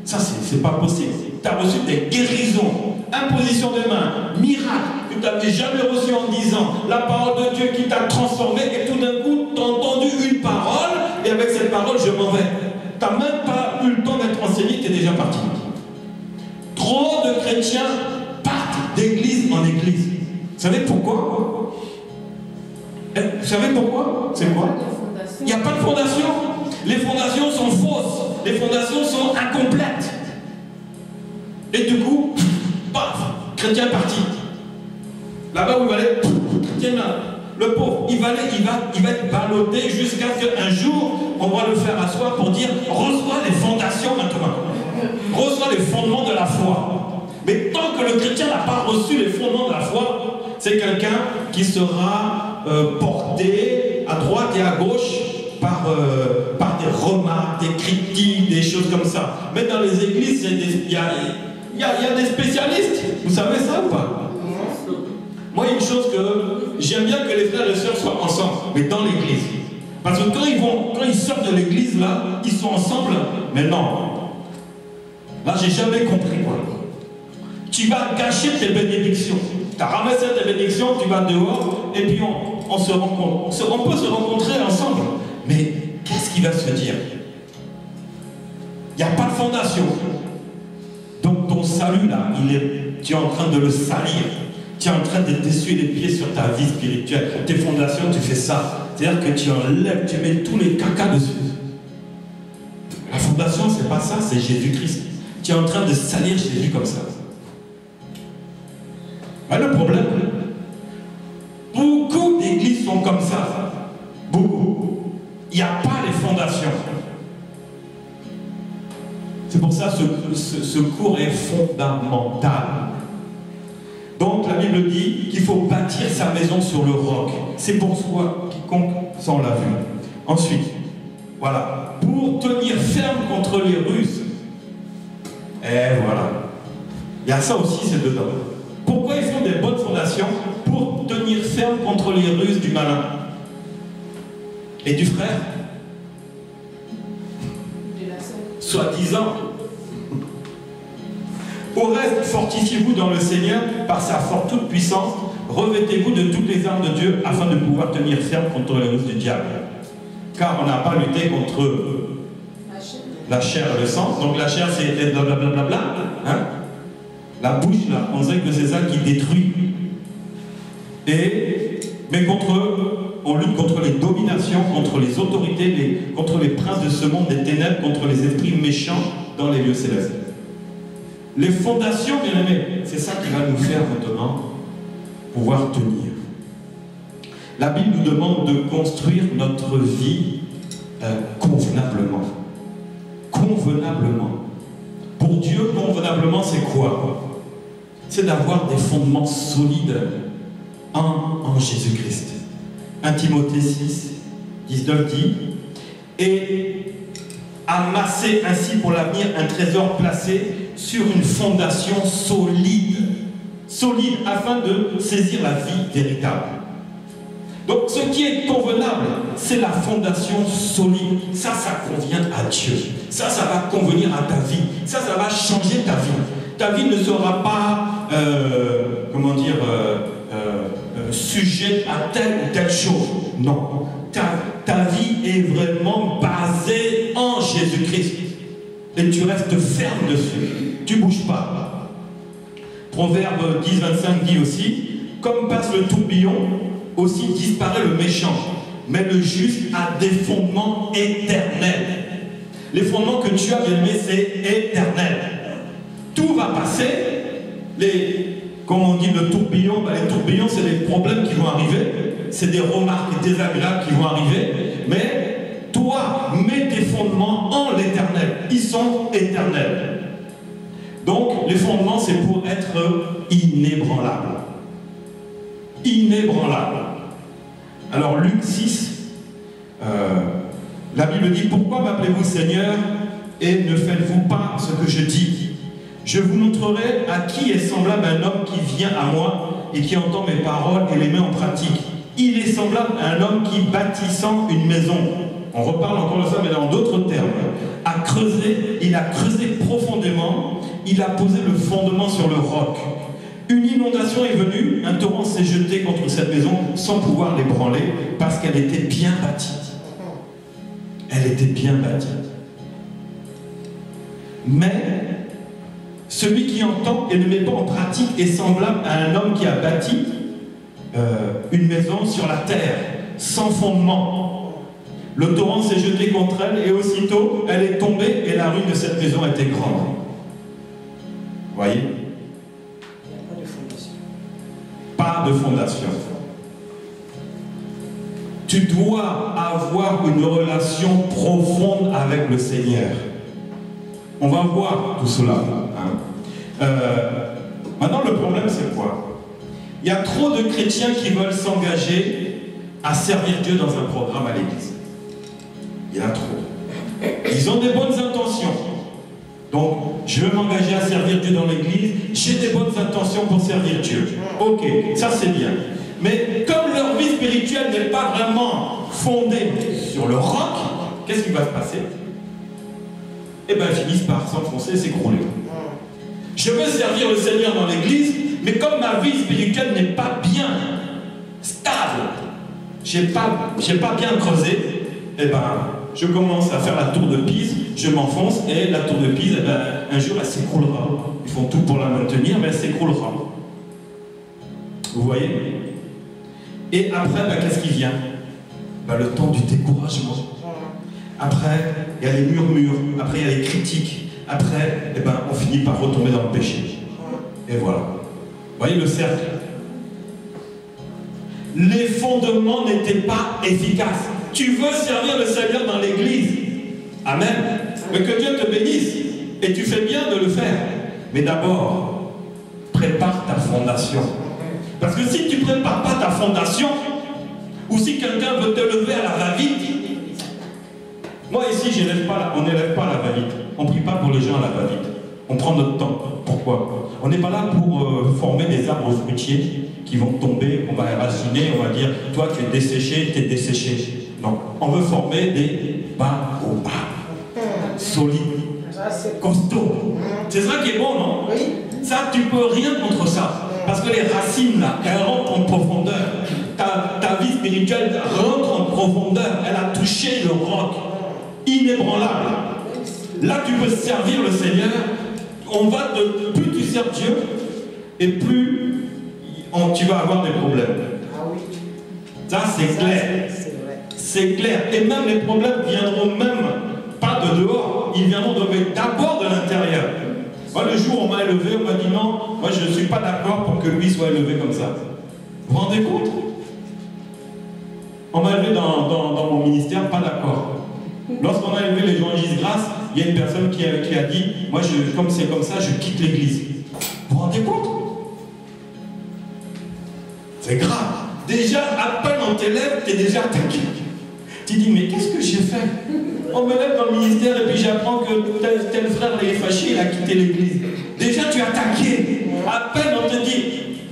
Ça, c'est pas possible. Tu as reçu des guérisons, imposition de main, miracles que tu n'avais jamais reçu en 10 ans, la parole de Dieu qui t'a transformé, et tout d'un coup, tu as entendu une parole, et avec cette parole, je m'en vais. Tu n'as même pas eu le temps d'être enseigné, tu es déjà parti. Trop de chrétiens partent d'église en église. Vous savez pourquoi? Vous savez pourquoi? C'est quoi? Il n'y a pas de fondation. Les fondations sont fausses. Les fondations sont incomplètes. Et du coup, paf, chrétien parti. Là-bas où il va aller, chrétien là. Le pauvre, il va être ballotté jusqu'à ce qu'un jour, on va le faire asseoir pour dire, reçois les fondations maintenant. Reçois les fondements de la foi. Mais tant que le chrétien n'a pas reçu les fondements de la foi, c'est quelqu'un qui sera porté à droite et à gauche par des remarques, des critiques, des choses comme ça. Mais dans les églises, il y a des spécialistes. Vous savez ça ou pas? Moi, il y a une chose que j'aime bien que les frères et sœurs soient ensemble, mais dans l'église. Parce que quand ils sortent de l'église, là, ils sont ensemble, mais non. Là, j'ai jamais compris quoi. Tu vas gâcher tes bénédictions. Tu as ramassé tes bénédictions, tu vas dehors, et puis on se rencontre. On peut se rencontrer ensemble. Mais qu'est-ce qui va se dire? Il n'y a pas de fondation. Donc ton salut, là, tu es en train de le salir. Tu es en train de t'essuyer les pieds sur ta vie spirituelle. Tes fondations, tu fais ça. C'est-à-dire que tu enlèves, tu mets tous les cacas dessus. La fondation, c'est pas ça, c'est Jésus-Christ. Tu es en train de salir Jésus comme ça. Mais le problème, beaucoup d'églises sont comme ça. Beaucoup. Il n'y a pas les fondations. C'est pour ça que ce cours est fondamental. Donc la Bible dit qu'il faut bâtir sa maison sur le roc. C'est pour soi quiconque s'en l'a vu. Ensuite, voilà. Pour tenir ferme contre les ruses. Et voilà. Il y a ça aussi, c'est dedans. Pourquoi ils font des bonnes fondations? Pour tenir ferme contre les ruses du malin. Et du frère? De la sœur. Soi-disant. Au reste, fortifiez-vous dans le Seigneur par sa forte toute puissance. Revêtez-vous de toutes les armes de Dieu afin de pouvoir tenir ferme contre les ruses du diable. Car on n'a pas lutté contre la chair et le sang. Donc la chair, c'est blablabla. Hein? La bouche, là, on sait que c'est ça qui détruit. Mais on lutte contre les dominations, contre les autorités, contre les princes de ce monde des ténèbres, contre les esprits méchants dans les lieux célestes. Les fondations, bien aimés, c'est ça qui va nous faire maintenant pouvoir tenir. La Bible nous demande de construire notre vie convenablement. Convenablement. Pour Dieu, convenablement, c'est quoi? C'est d'avoir des fondements solides en Jésus-Christ. 1 Timothée 6, 19 dit, et amasser ainsi pour l'avenir un trésor placé sur une fondation solide, afin de saisir la vie véritable. Donc ce qui est convenable, c'est la fondation solide. Ça convient à Dieu. Ça va convenir à ta vie. Ça va changer ta vie. Ta vie ne sera pas, sujette à telle ou telle chose. Non. Ta vie est vraiment basée en Jésus-Christ. Et tu restes ferme dessus. Tu ne bouges pas. Proverbe 10, 25 dit aussi, comme passe le tourbillon, aussi disparaît le méchant. Mais le juste a des fondements éternels. Les fondements que tu as, bien aimé, c'est éternel. Tout va passer. Comme on dit, le tourbillon, les tourbillons, c'est des problèmes qui vont arriver. C'est des remarques désagréables qui vont arriver. Mais toi, mets tes fondements en l'éternel. Ils sont éternels. Donc, les fondements, c'est pour être inébranlable. Inébranlable. Alors, Luc 6, la Bible dit, pourquoi m'appelez-vous Seigneur et ne faites-vous pas ce que je dis? Je vous montrerai à qui est semblable un homme qui vient à moi et qui entend mes paroles et les met en pratique. Il est semblable à un homme qui, bâtissant une maison, on reparle encore de ça, mais dans d'autres termes, il a creusé profondément, il a posé le fondement sur le roc. Une inondation est venue, un torrent s'est jeté contre cette maison sans pouvoir l'ébranler parce qu'elle était bien bâtie. Elle était bien bâtie. Mais celui qui entend et ne met pas en pratique est semblable à un homme qui a bâti une maison sur la terre, sans fondement. Le torrent s'est jeté contre elle et aussitôt elle est tombée et la ruine de cette maison était grande. Voyez? Pas de fondation. Tu dois avoir une relation profonde avec le Seigneur. On va voir tout cela. Hein. Maintenant, le problème, c'est quoi? Il y a trop de chrétiens qui veulent s'engager à servir Dieu dans un programme à l'église. Il y en a trop. Ils ont des bonnes intentions. Donc, je veux m'engager à servir Dieu dans l'église. J'ai des bonnes intentions pour servir Dieu. Ok, ça c'est bien. Mais comme leur vie spirituelle n'est pas vraiment fondée sur le roc, qu'est-ce qui va se passer? Eh bien, ils finissent par s'enfoncer et s'écrouler. Je veux servir le Seigneur dans l'église, mais comme ma vie spirituelle n'est pas bien stable, j'ai pas bien creusé, eh ben, je commence à faire la tour de Pise, je m'enfonce, et la tour de Pise, eh ben, un jour, elle s'écroulera. Ils font tout pour la maintenir, mais elle s'écroulera. Vous voyez? Et après, ben, qu'est-ce qui vient? Ben, le temps du découragement. Après, il y a les murmures, après, il y a les critiques. Après, eh ben, on finit par retomber dans le péché. Et voilà. Vous voyez le cercle? Les fondements n'étaient pas efficaces. Tu veux servir le Seigneur dans l'église. Amen. Mais que Dieu te bénisse. Et tu fais bien de le faire. Mais d'abord, prépare ta fondation. Parce que si tu ne prépares pas ta fondation, ou si quelqu'un veut te lever à la va-vite, moi ici, on n'élève pas à la va-vite. On ne prie pas pour les gens à la va-vite. On prend notre temps. Pourquoi? On n'est pas là pour former des arbres fruitiers qui vont tomber, on va raciner, on va dire, toi tu es desséché, tu es desséché. Non, on veut former des baobabs solides, costauds. C'est ça qui est bon, non? Oui. Ça, tu peux rien contre ça. Parce que les racines, là, elles rentrent en profondeur. Ta vie spirituelle rentre en profondeur. Elle a touché le roc. Inébranlable. Là, tu peux servir le Seigneur. Plus tu sers Dieu, et plus tu vas avoir des problèmes. Ah oui. Ça, c'est clair. C'est clair. Et même les problèmes viendront même pas de dehors. Ils viendront d'abord de l'intérieur. Moi, le jour où on m'a élevé, on m'a dit non, moi je ne suis pas d'accord pour que lui soit élevé comme ça. Vous vous rendez compte? On m'a élevé dans mon ministère, pas d'accord. Lorsqu'on a élevé les journalistes grâce, il y a une personne qui a dit, moi comme c'est comme ça, je quitte l'église. Vous vous rendez compte? C'est grave. Déjà, à peine on t'élève, tu es déjà attaqué. Tu dis, mais qu'est-ce que j'ai fait? On me lève dans le ministère et puis j'apprends que tel frère est fâché, il a quitté l'église. Déjà, tu es attaqué. À peine on te dit,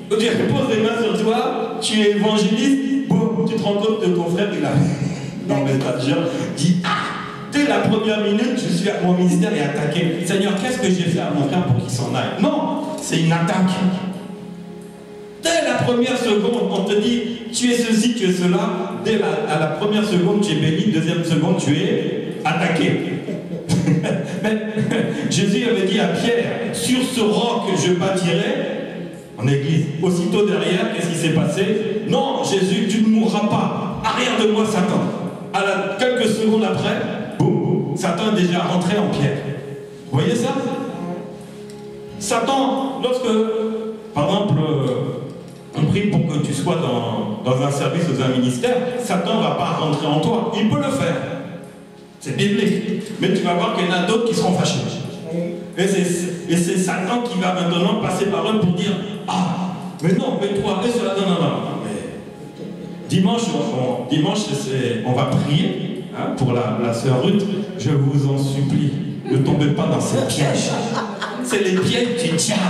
tu poses les mains sur toi, tu es évangéliste, boum, tu te rends compte que ton frère, il a... Non, mais t'as déjà dit, dès la première minute, je suis à mon ministère et attaqué. Seigneur, qu'est-ce que j'ai fait à mon frère pour qu'il s'en aille? Non, c'est une attaque. Dès dès la première seconde, on te dit, tu es ceci, tu es cela. À la première seconde, tu es béni. Deuxième seconde, tu es attaqué. Mais Jésus avait dit à Pierre, sur ce roc je bâtirai, en église. Aussitôt derrière, qu'est-ce qui s'est passé? Non, Jésus, tu ne mourras pas. Arrière de moi, Satan. Quelques secondes après, boum, Satan est déjà rentré en Pierre. Vous voyez ça? Satan, lorsque, par exemple, on prie pour que tu sois dans un service ou un ministère, Satan ne va pas rentrer en toi. Il peut le faire. C'est biblique. Mais tu vas voir qu'il y en a d'autres qui seront fâchés. Et c'est Satan qui va maintenant passer par eux pour dire, ah, mais non, mais toi, et cela, non. Mais dimanche, on va prier hein, pour la sœur Ruth. Je vous en supplie, ne tombez pas dans ces pièges. C'est les pièges du diable.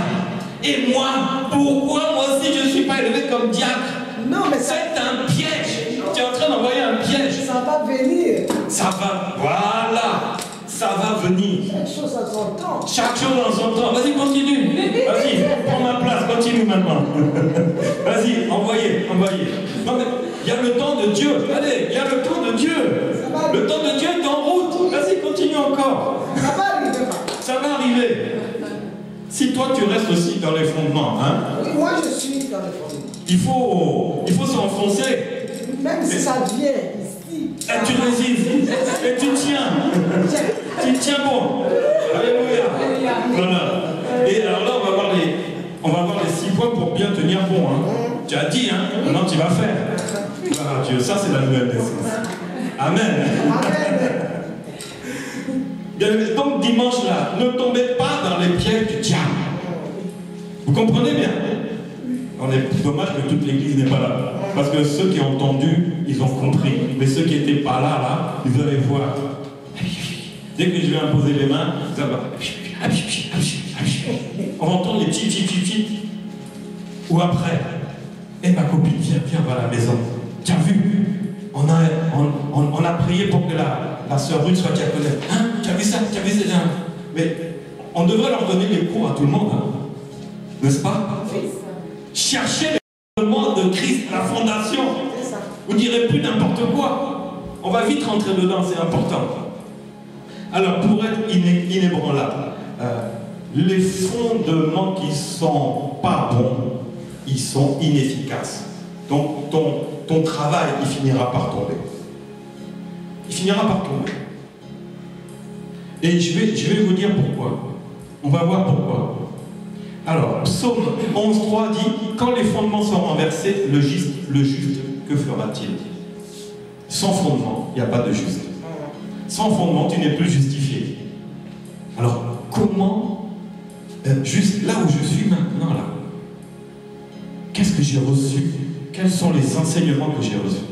Et moi, pourquoi moi aussi je ne suis pas élevé comme diacre? Non, mais ça, c'est un piège. Tu es en train d'envoyer un piège. ça va venir. Ça va, voilà. Ça va venir. Chaque chose à son temps. Chaque chose en son temps. Vas-y, continue. Vas-y, prends ma place, continue maintenant. Vas-y, envoyez. Non, mais il y a le temps de Dieu. Allez, il y a le temps de Dieu. Le temps de Dieu est en route. Vas-y, continue encore. Ça va arriver. Ça va arriver. Si toi tu restes aussi dans les fondements, hein. Oui, moi je suis dans les fondements. Il faut s'enfoncer. Même si ça vient ici. Et tu résistes. Et tu tiens. Tu tiens bon. Alléluia. Voilà. Et alors là, on va voir les 6 points pour bien tenir bon. Hein. Tu as dit, hein. Maintenant tu vas faire. Voilà, Dieu. Ça, c'est la nouvelle naissance. Amen. Donc dimanche là, ne tombez pas dans les pièges du diable. Vous comprenez bien? On est dommage que toute l'église n'est pas là. Parce que ceux qui ont entendu, ils ont compris. Mais ceux qui n'étaient pas là, ils allaient voir. Dès que je vais imposer les mains, ça va. On entend les petits. Ou après, et ma copine, viens voir la maison. Tu as vu? On a prié pour que la sœur Ruth soit diaconesse. Hein? Tu as vu ça? Mais on devrait leur donner les cours à tout le monde. Hein? N'est-ce pas? Cherchez le fondement de Christ, la fondation. Vous ne direz plus n'importe quoi. On va vite rentrer dedans, c'est important. Alors, pour être inébranlable, les fondements qui ne sont pas bons, ils sont inefficaces. Donc, ton travail, il finira par tomber. Il finira par tomber. Et je vais vous dire pourquoi. On va voir pourquoi. Alors, Psaume 11.3 dit, quand les fondements sont renversés, le juste, que fera-t-il? Sans fondement, il n'y a pas de juste. Sans fondement, tu n'es plus justifié. Alors, comment, juste là où je suis maintenant, là, qu'est-ce que j'ai reçu? Quels sont les enseignements que j'ai reçus?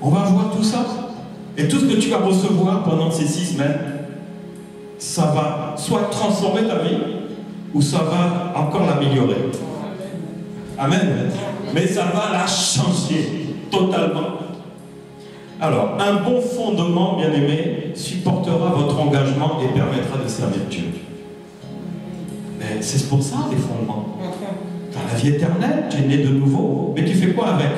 On va voir tout ça. Et tout ce que tu vas recevoir pendant ces 6 semaines, ça va soit transformer ta vie, ou ça va encore l'améliorer. Amen. Mais ça va la changer totalement. Alors, un bon fondement, bien aimé, supportera votre engagement et permettra de servir Dieu. Mais c'est pour ça les fondements. Dans la vie éternelle, tu es né de nouveau, mais tu fais quoi avec?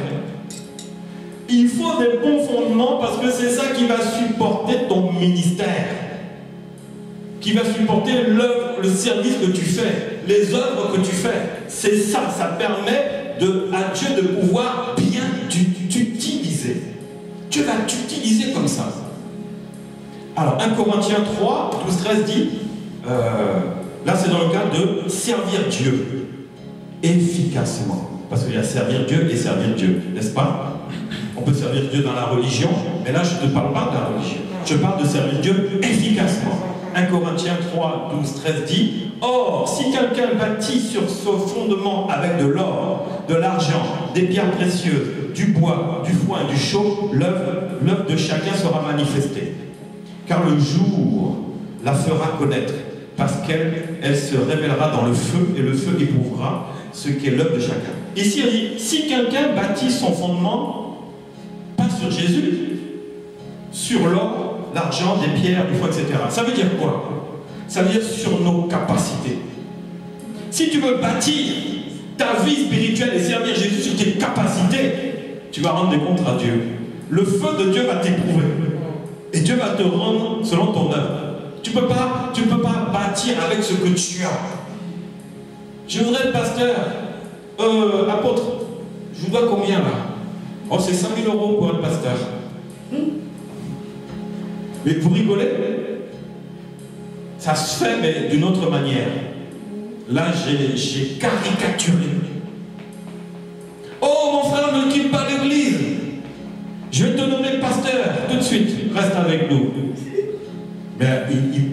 Il faut des bons fondements parce que c'est ça qui va supporter ton ministère, qui va supporter l'œuvre, le service que tu fais, les œuvres que tu fais. C'est ça, ça permet à Dieu de pouvoir bien t'utiliser. Dieu va t'utiliser comme ça. Alors, 1 Corinthiens 3, 12, 13 dit, là c'est dans le cadre de servir Dieu efficacement. Parce qu'il y a servir Dieu et servir Dieu, n'est-ce pas? On peut servir Dieu dans la religion, mais là je ne te parle pas de la religion. Je parle de servir Dieu efficacement. 1 Corinthiens 3, 12, 13 dit, or, si quelqu'un bâtit sur ce fondement avec de l'or, de l'argent, des pierres précieuses, du bois, du foin, du chaux, l'œuvre de chacun sera manifestée. Car le jour la fera connaître, parce qu'elle se révélera dans le feu, et le feu éprouvera ce qu'est l'œuvre de chacun. Ici, on dit, si quelqu'un bâtit son fondement, pas sur Jésus, sur l'or, l'argent, des pierres, du foin, etc. Ça veut dire quoi? Ça veut dire sur nos capacités. Si tu veux bâtir ta vie spirituelle et servir Jésus sur tes capacités, tu vas rendre des comptes à Dieu. Le feu de Dieu va t'éprouver. Et Dieu va te rendre selon ton œuvre. Tu ne peux pas bâtir avec ce que tu as. Je voudrais être pasteur. Apôtre, je vous dois combien là? Oh, c'est 5 000 € pour être pasteur. Mais vous rigolez? Ça se fait, mais d'une autre manière. Là, j'ai caricaturé. Oh, mon frère ne quitte pas l'église. Je vais te nommer pasteur tout de suite. Reste avec nous. Mais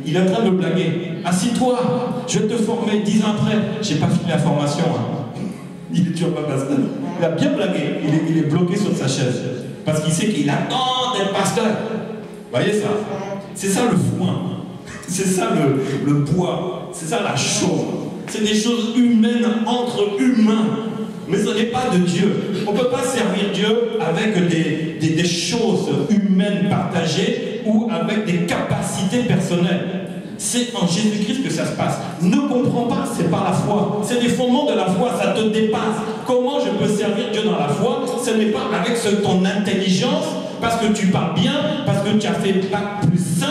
il est en train de me blaguer. Assis-toi, je vais te former 10 ans après. Je n'ai pas fini la formation. Hein. Il est toujours pas pasteur. Il a bien blagué. Il est bloqué sur sa chaise. Parce qu'il sait qu'il attend d'être pasteur. Vous voyez ça? C'est ça le foin. C'est ça le bois. C'est ça la chaume. C'est des choses humaines entre humains. Mais ce n'est pas de Dieu. On ne peut pas servir Dieu avec des choses humaines partagées ou avec des capacités personnelles. C'est en Jésus-Christ que ça se passe. Ne comprends pas, c'est par la foi. C'est des fondements de la foi, ça te dépasse. Comment je peux servir Dieu dans la foi? Ce n'est pas avec ton intelligence, parce que tu parles bien, parce que tu as fait Bac plus 5.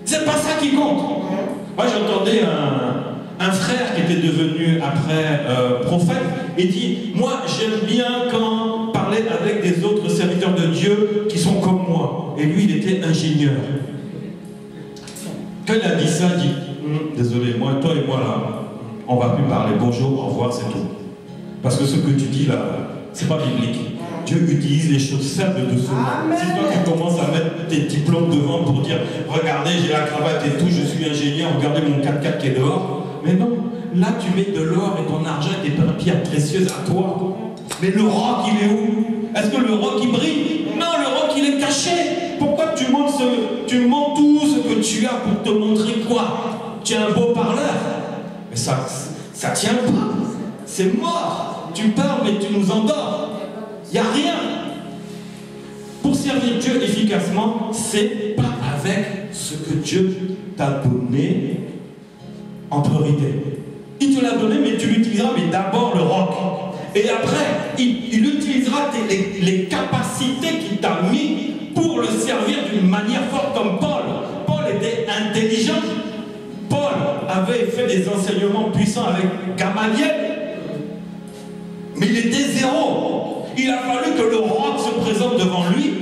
C'est pas ça qui compte. Moi j'entendais un frère qui était devenu après prophète et dit, moi j'aime bien quand parler avec des autres serviteurs de Dieu qui sont comme moi. Et lui il était ingénieur. Quand il a dit ça, il dit, désolé, moi, toi et moi là, on va plus parler, bonjour, au revoir, c'est tout. Parce que ce que tu dis là, c'est pas biblique. Dieu utilise les choses simples de ce monde. Si toi tu commences à mettre tes diplômes devant pour dire, regardez, j'ai la cravate et tout, je suis ingénieur, regardez mon 4x4 qui est dehors. Mais non, là tu mets de l'or et ton argent et tes pierres précieuses à toi. Mais le roc, il est où? Est-ce que le roc, il brille? Non, le roc, il est caché. Pourquoi tu montres tout ce que tu as pour te montrer quoi? Tu es un beau parleur. Mais ça tient pas. C'est mort. Tu parles, mais tu nous endors. Il n'y a rien. Pour servir Dieu efficacement, c'est pas avec ce que Dieu t'a donné en priorité. Il te l'a donné, mais tu l'utiliseras, mais d'abord le roc. Et après, il utilisera les capacités qu'il t'a mis pour le servir d'une manière forte, comme Paul. Paul était intelligent. Paul avait fait des enseignements puissants avec Gamaliel. Mais il était zéro. Il a fallu que le roc se présente devant lui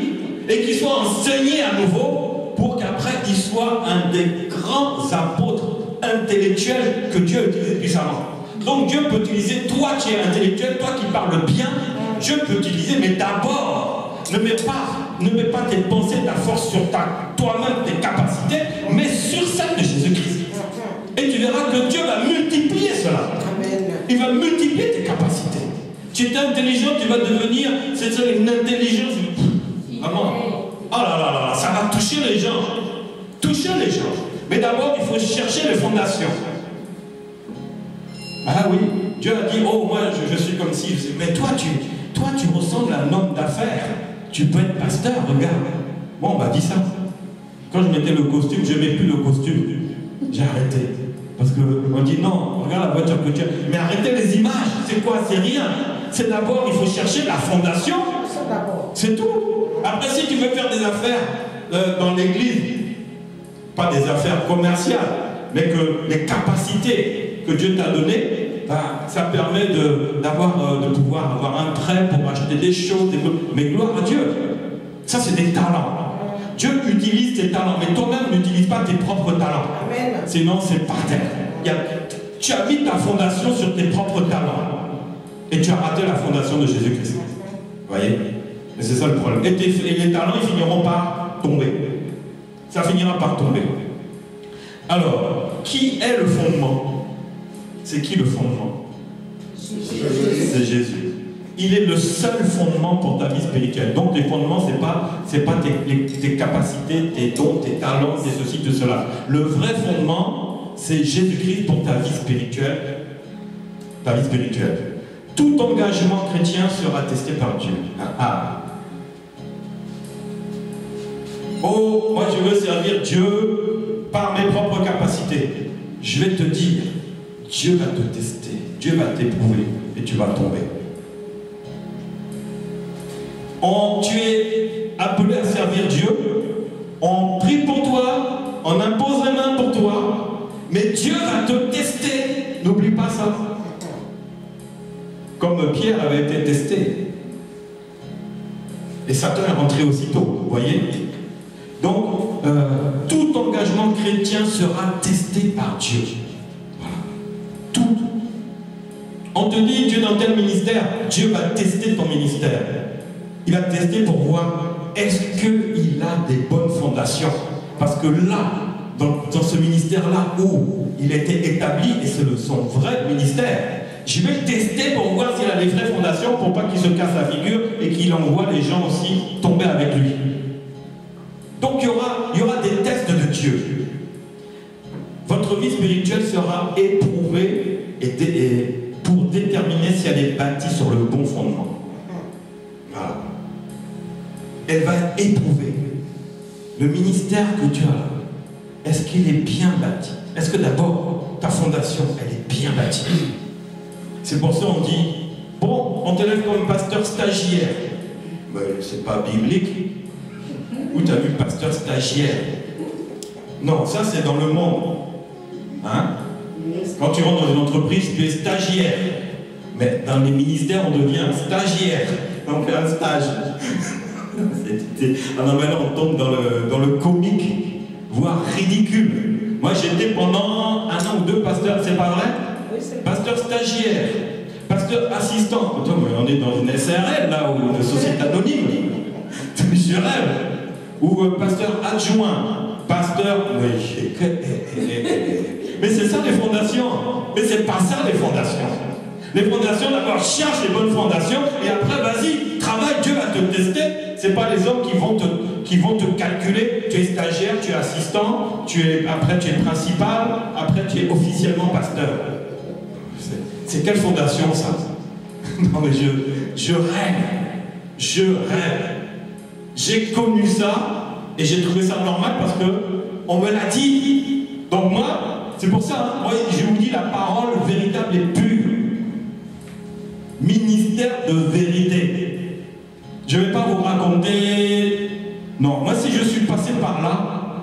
et qu'il soit enseigné à nouveau pour qu'après il soit un des grands apôtres intellectuels que Dieu a utilisé puissamment. Donc Dieu peut utiliser, toi qui es intellectuel, toi qui parles bien, Dieu peut utiliser, mais d'abord, ne mets pas tes pensées, ta force sur toi-même, tes capacités, mais sur celle de Jésus-Christ. Et tu verras que Dieu va multiplier cela. Il va multiplier tes capacités. Tu es intelligent, tu vas devenir, c'est ça, une intelligence. Vraiment. Oh là là là, ça va toucher les gens. Toucher les gens. Mais d'abord, il faut chercher les fondations. Ah oui, Dieu a dit, oh moi je suis comme si, mais toi tu ressembles à un homme d'affaires, tu peux être pasteur, regarde. Bon, on m'a dit ça. Quand je mettais le costume, je ne mets plus le costume. J'ai arrêté. Parce qu'on dit non, regarde la voiture que tu as. Mais arrêtez les images, c'est quoi? C'est rien. C'est d'abord, il faut chercher la fondation. C'est tout. Après, si tu veux faire des affaires dans l'église, pas des affaires commerciales, mais que les capacités que Dieu t'a données, ça permet de pouvoir avoir un prêt pour acheter des choses, mais gloire à Dieu. Ça, c'est des talents. Dieu utilise tes talents, mais toi-même n'utilise pas tes propres talents. Amen. Sinon, c'est par terre. Tu as mis ta fondation sur tes propres talents. Et tu as raté la fondation de Jésus-Christ. Vous voyez? Et c'est ça le problème. Et les talents, ils finiront par tomber. Ça finira par tomber. Alors, qui est le fondement? C'est qui le fondement? C'est Jésus. Il est le seul fondement pour ta vie spirituelle. Donc les fondements, c'est pas tes capacités, tes dons, tes talents, tes ceci, tout cela. Le vrai fondement, c'est Jésus-Christ pour ta vie spirituelle. Ta vie spirituelle. Tout engagement chrétien sera testé par Dieu. Oh, moi je veux servir Dieu par mes propres capacités. Je vais te dire, Dieu va te tester. Dieu va t'éprouver et tu vas tomber. Tu es appelé à servir Dieu. On prie pour toi, on impose les mains pour toi, mais Dieu va te tester. N'oublie pas ça. Comme Pierre avait été testé. Et Satan est rentré aussitôt, vous voyez. Donc, tout engagement chrétien sera testé par Dieu. Voilà. Tout. On te dit, Dieu dans tel ministère, Dieu va tester ton ministère. Il va tester pour voir, est-ce qu'il a des bonnes fondations? Parce que là, dans ce ministère-là où il était établi, et c'est son vrai ministère, je vais le tester pour voir s'il a les vraies fondations, pour pas qu'il se casse la figure et qu'il envoie les gens aussi tomber avec lui. Donc il y aura des tests de Dieu. Votre vie spirituelle sera éprouvée pour déterminer si elle est bâtie sur le bon fondement. Voilà. Elle va éprouver le ministère que tu as là. Est-ce qu'il est bien bâti? Est-ce que d'abord ta fondation, elle est bien bâtie? C'est pour ça qu'on dit, bon, on t'élève comme pasteur stagiaire. Mais c'est pas biblique. Où tu as vu pasteur stagiaire? Non, ça c'est dans le monde. Hein? Quand tu rentres dans une entreprise, tu es stagiaire. Mais dans les ministères, on devient stagiaire. On fait un stage. Ah non, mais là, on tombe dans le comique, voire ridicule. Moi, j'étais pendant 1 an ou 2 pasteur, c'est pas vrai? Pasteur stagiaire, pasteur assistant. Attends, mais on est dans une SRL là, ou une société anonyme. Je rêve. Ou pasteur adjoint, pasteur. Mais c'est ça les fondations. Mais c'est pas ça les fondations. Les fondations, d'abord, cherche les bonnes fondations et après, vas-y, travaille, Dieu va te tester. C'est pas les hommes qui vont te calculer. Tu es stagiaire, tu es assistant, après tu es principal, après tu es officiellement pasteur. C'est quelle fondation ça? Non mais je rêve. Je rêve. J'ai connu ça et j'ai trouvé ça normal parce que on me l'a dit. Donc moi, c'est pour ça, hein, moi je vous dis la parole véritable et pure. Ministère de vérité. Je ne vais pas vous raconter. Non, moi si je suis passé par là,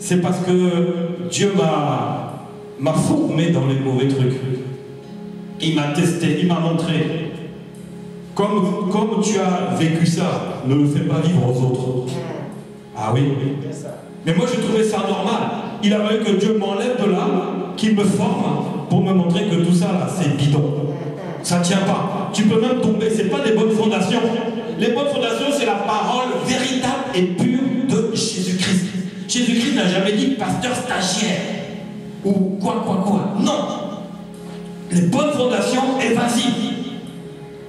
c'est parce que Dieu m'a formé dans les mauvais trucs. Il m'a testé, il m'a montré. Comme tu as vécu ça, ne le fais pas vivre aux autres. Ah oui. Mais moi je trouvais ça normal. Il a fallu que Dieu m'enlève de là, qu'il me forme pour me montrer que tout ça là, c'est bidon. Ça ne tient pas. Tu peux même tomber. Ce n'est pas des bonnes fondations. Les bonnes fondations, c'est la parole véritable et pure de Jésus-Christ. Jésus-Christ n'a jamais dit pasteur stagiaire ou quoi. Non. Les bonnes fondations, et vas-y.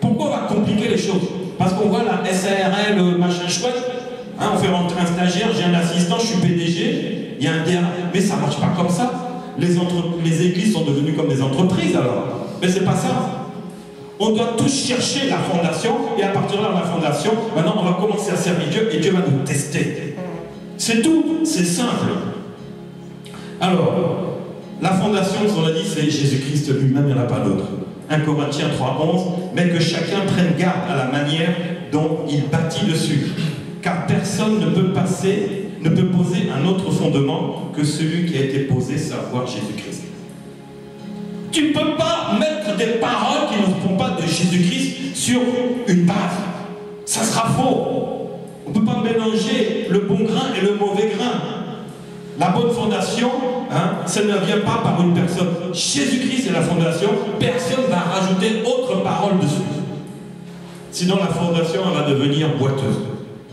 Pourquoi on va compliquer les choses? Parce qu'on voit la SARL, machin chouette. Hein, on fait rentrer un stagiaire, j'ai un assistant, je suis PDG. Il y a un DRH. Mais ça ne marche pas comme ça. Les églises sont devenues comme des entreprises alors. Mais c'est pas ça. On doit tous chercher la fondation, et à partir de là, la fondation, maintenant on va commencer à servir Dieu, et Dieu va nous tester. C'est tout, c'est simple. Alors, la fondation, on a dit, c'est Jésus-Christ lui-même, il n'y en a pas d'autre. 1 Corinthiens 3:11, mais que chacun prenne garde à la manière dont il bâtit dessus. Car personne ne peut poser un autre fondement que celui qui a été posé, savoir Jésus-Christ. Tu ne peux pas mettre des paroles qui ne sont pas de Jésus-Christ sur une base. Ça sera faux. On ne peut pas mélanger le bon grain et le mauvais grain. La bonne fondation, hein, ça ne vient pas par une personne. Jésus-Christ est la fondation. Personne ne va rajouter autre parole dessus. Sinon la fondation elle va devenir boiteuse.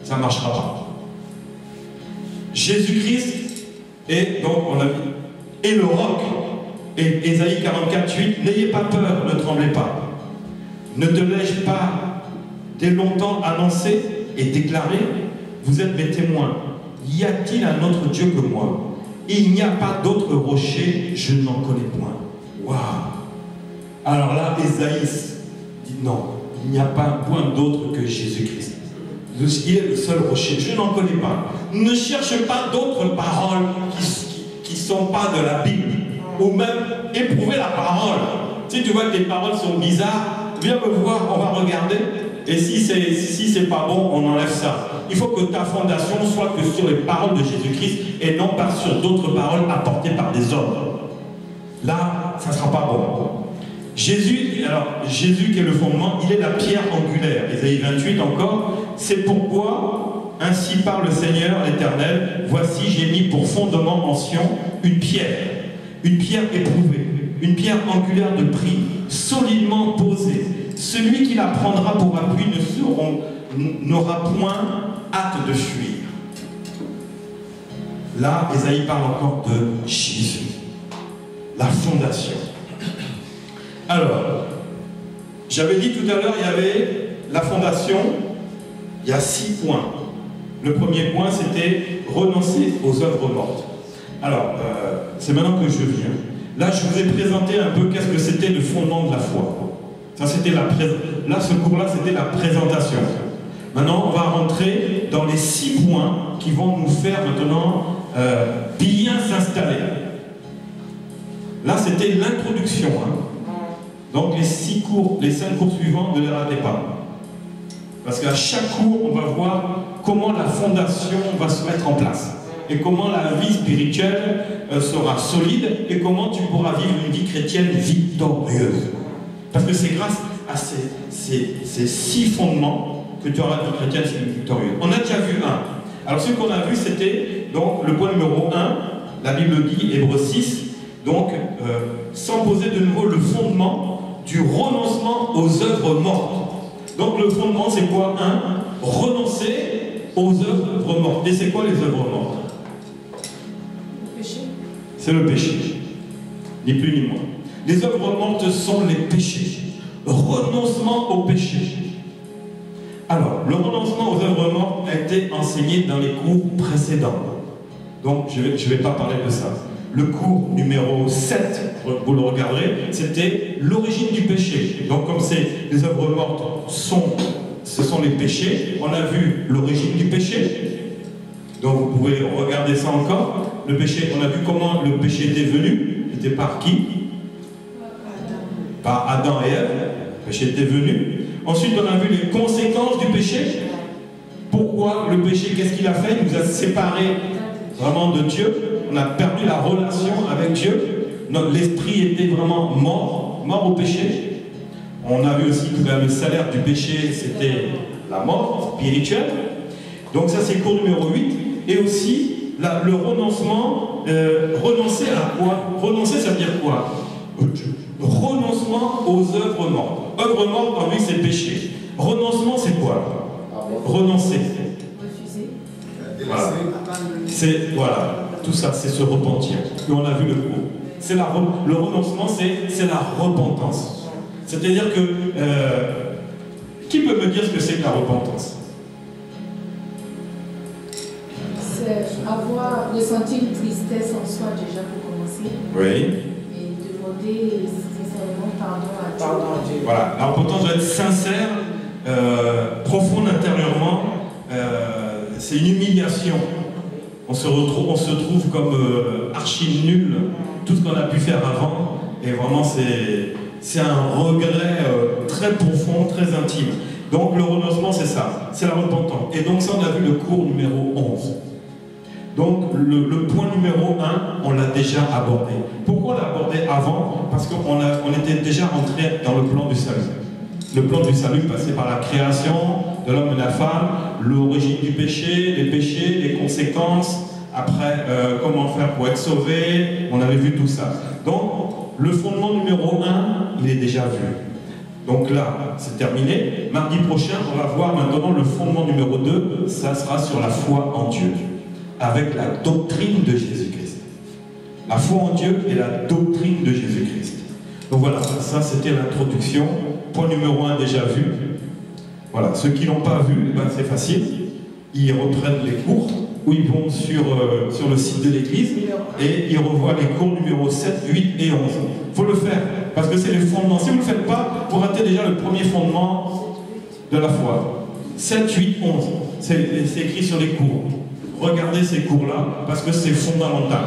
Ça ne marchera pas. Jésus-Christ est, donc on a vu, est le roc. Et Ésaïe 44:8, n'ayez pas peur, ne tremblez pas. Ne te l'ai-je pas dès longtemps annoncé et déclaré? Vous êtes mes témoins. Y a-t-il un autre Dieu que moi? Il n'y a pas d'autre rocher, je n'en connais point. Waouh! Alors là, Ésaïe dit non, il n'y a pas un point d'autre que Jésus-Christ. Il est le seul rocher, je n'en connais pas. Ne cherche pas d'autres paroles qui ne sont pas de la Bible. Ou même éprouver la parole. Si tu vois que tes paroles sont bizarres, viens me voir, on va regarder. Et si c'est pas bon, on enlève ça. Il faut que ta fondation soit que sur les paroles de Jésus-Christ et non pas sur d'autres paroles apportées par des hommes. Là, ça ne sera pas bon. Jésus qui est le fondement, il est la pierre angulaire. Ésaïe 28 encore, c'est pourquoi, ainsi parle le Seigneur l'Éternel, voici j'ai mis pour fondement en Sion une pierre éprouvée, une pierre angulaire de prix, solidement posée. Celui qui la prendra pour appui n'aura point hâte de fuir. Là, Ésaïe parle encore de Jésus, la fondation. Alors, j'avais dit tout à l'heure, il y avait la fondation, il y a 6 points. Le premier point, c'était renoncer aux œuvres mortes. Alors, c'est maintenant que je viens. Là, je vous ai présenté un peu qu'est-ce que c'était le fondement de la foi. Ça, c'était là, ce cours-là, c'était la présentation. Maintenant, on va rentrer dans les 6 points qui vont nous faire maintenant bien s'installer. Là, c'était l'introduction. Donc, les 5 cours suivants, ne les ratez pas. Parce qu'à chaque cours, on va voir comment la fondation va se mettre en place. Et comment la vie spirituelle sera solide et comment tu pourras vivre une vie chrétienne victorieuse. Parce que c'est grâce à ces 6 fondements que tu auras une vie chrétienne victorieuse. On a déjà vu un. Alors ce qu'on a vu, c'était donc le point numéro 1, la Bible dit, Hébreux 6, donc sans poser de nouveau le fondement du renoncement aux œuvres mortes. Donc le fondement c'est quoi? Renoncer aux œuvres mortes. Et c'est quoi les œuvres mortes? Le péché. C'est le péché. Ni plus ni moins. Les œuvres mortes sont les péchés. Renoncement au péché. Alors, le renoncement aux œuvres mortes a été enseigné dans les cours précédents. Donc, je ne vais pas parler de ça. Le cours numéro 7, vous le regarderez, c'était l'origine du péché. Donc, comme les œuvres mortes ce sont les péchés, on a vu l'origine du péché. Donc, vous pouvez regarder ça encore. Le péché, on a vu comment le péché était venu. C'était par qui? Par Adam et Ève. Le péché était venu. Ensuite, on a vu les conséquences du péché. Pourquoi le péché, qu'est-ce qu'il a fait? Il nous a séparés vraiment de Dieu. On a perdu la relation avec Dieu. L'esprit était vraiment mort au péché. On a vu aussi que le salaire du péché, c'était la mort spirituelle. Donc ça, c'est cours numéro 8. Et aussi, le renoncement, renoncer à quoi? Renoncer, ça veut dire quoi? Renoncement aux œuvres mortes. Œuvres mortes, en lui, c'est péché. Renoncement, c'est quoi? Renoncer. Refuser. Voilà. Voilà. Tout ça, c'est se repentir. Et on a vu le cours. Le renoncement, c'est la repentance. C'est-à-dire que... qui peut me dire ce que c'est que la repentance? C'est avoir ressenti une tristesse en soi déjà pour commencer. Oui. Et demander sincèrement pardon à Dieu. Voilà, la repentance doit être sincère, profonde intérieurement. C'est une humiliation. On se trouve comme archi nul, tout ce qu'on a pu faire avant. Et vraiment, c'est un regret très profond, très intime. Donc le renoncement, c'est ça, c'est la repentance. Et donc ça, on a vu le cours numéro 11. Donc le point numéro 1, on l'a déjà abordé. Pourquoi on l'a abordé avant? Parce qu'on était déjà rentré dans le plan du salut. Le plan du salut passé par la création de l'homme et de la femme, l'origine du péché, les péchés, les conséquences, après comment faire pour être sauvé, on avait vu tout ça. Donc le fondement numéro 1, il est déjà vu. Donc là, c'est terminé. Mardi prochain, on va voir maintenant le fondement numéro 2, ça sera sur la foi en Dieu, avec la doctrine de Jésus-Christ. La foi en Dieu et la doctrine de Jésus-Christ. Donc voilà, ça c'était l'introduction. Point numéro 1 déjà vu. Voilà, ceux qui ne l'ont pas vu, ben c'est facile. Ils reprennent les cours, ou ils vont sur le site de l'église et ils revoient les cours numéro 7, 8 et 11. Il faut le faire, parce que c'est les fondements. Si vous ne le faites pas, vous ratez déjà le premier fondement de la foi. 7, 8, 11. C'est écrit sur les cours. Regardez ces cours-là, parce que c'est fondamental.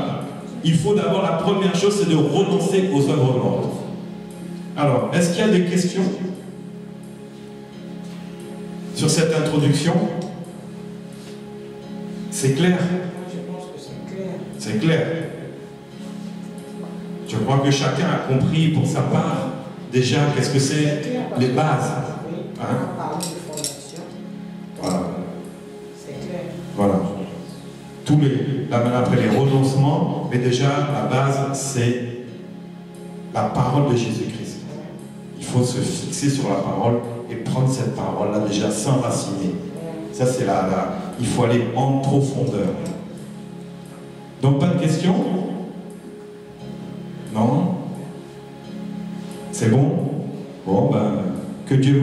Il faut d'abord, la première chose, c'est de renoncer aux œuvres mortes. Alors, est-ce qu'il y a des questions sur cette introduction? C'est clair? Je pense que c'est clair. C'est clair. Je crois que chacun a compris pour sa part déjà qu'est-ce que c'est les bases. Oui, on a parlé de fondation. Voilà. C'est clair. Voilà. Après les renoncements, mais déjà la base c'est la parole de Jésus-Christ. Il faut se fixer sur la parole et prendre cette parole-là déjà s'enraciner. Ça c'est il faut aller en profondeur. Donc pas de questions? Non? C'est bon? Bon, ben, que Dieu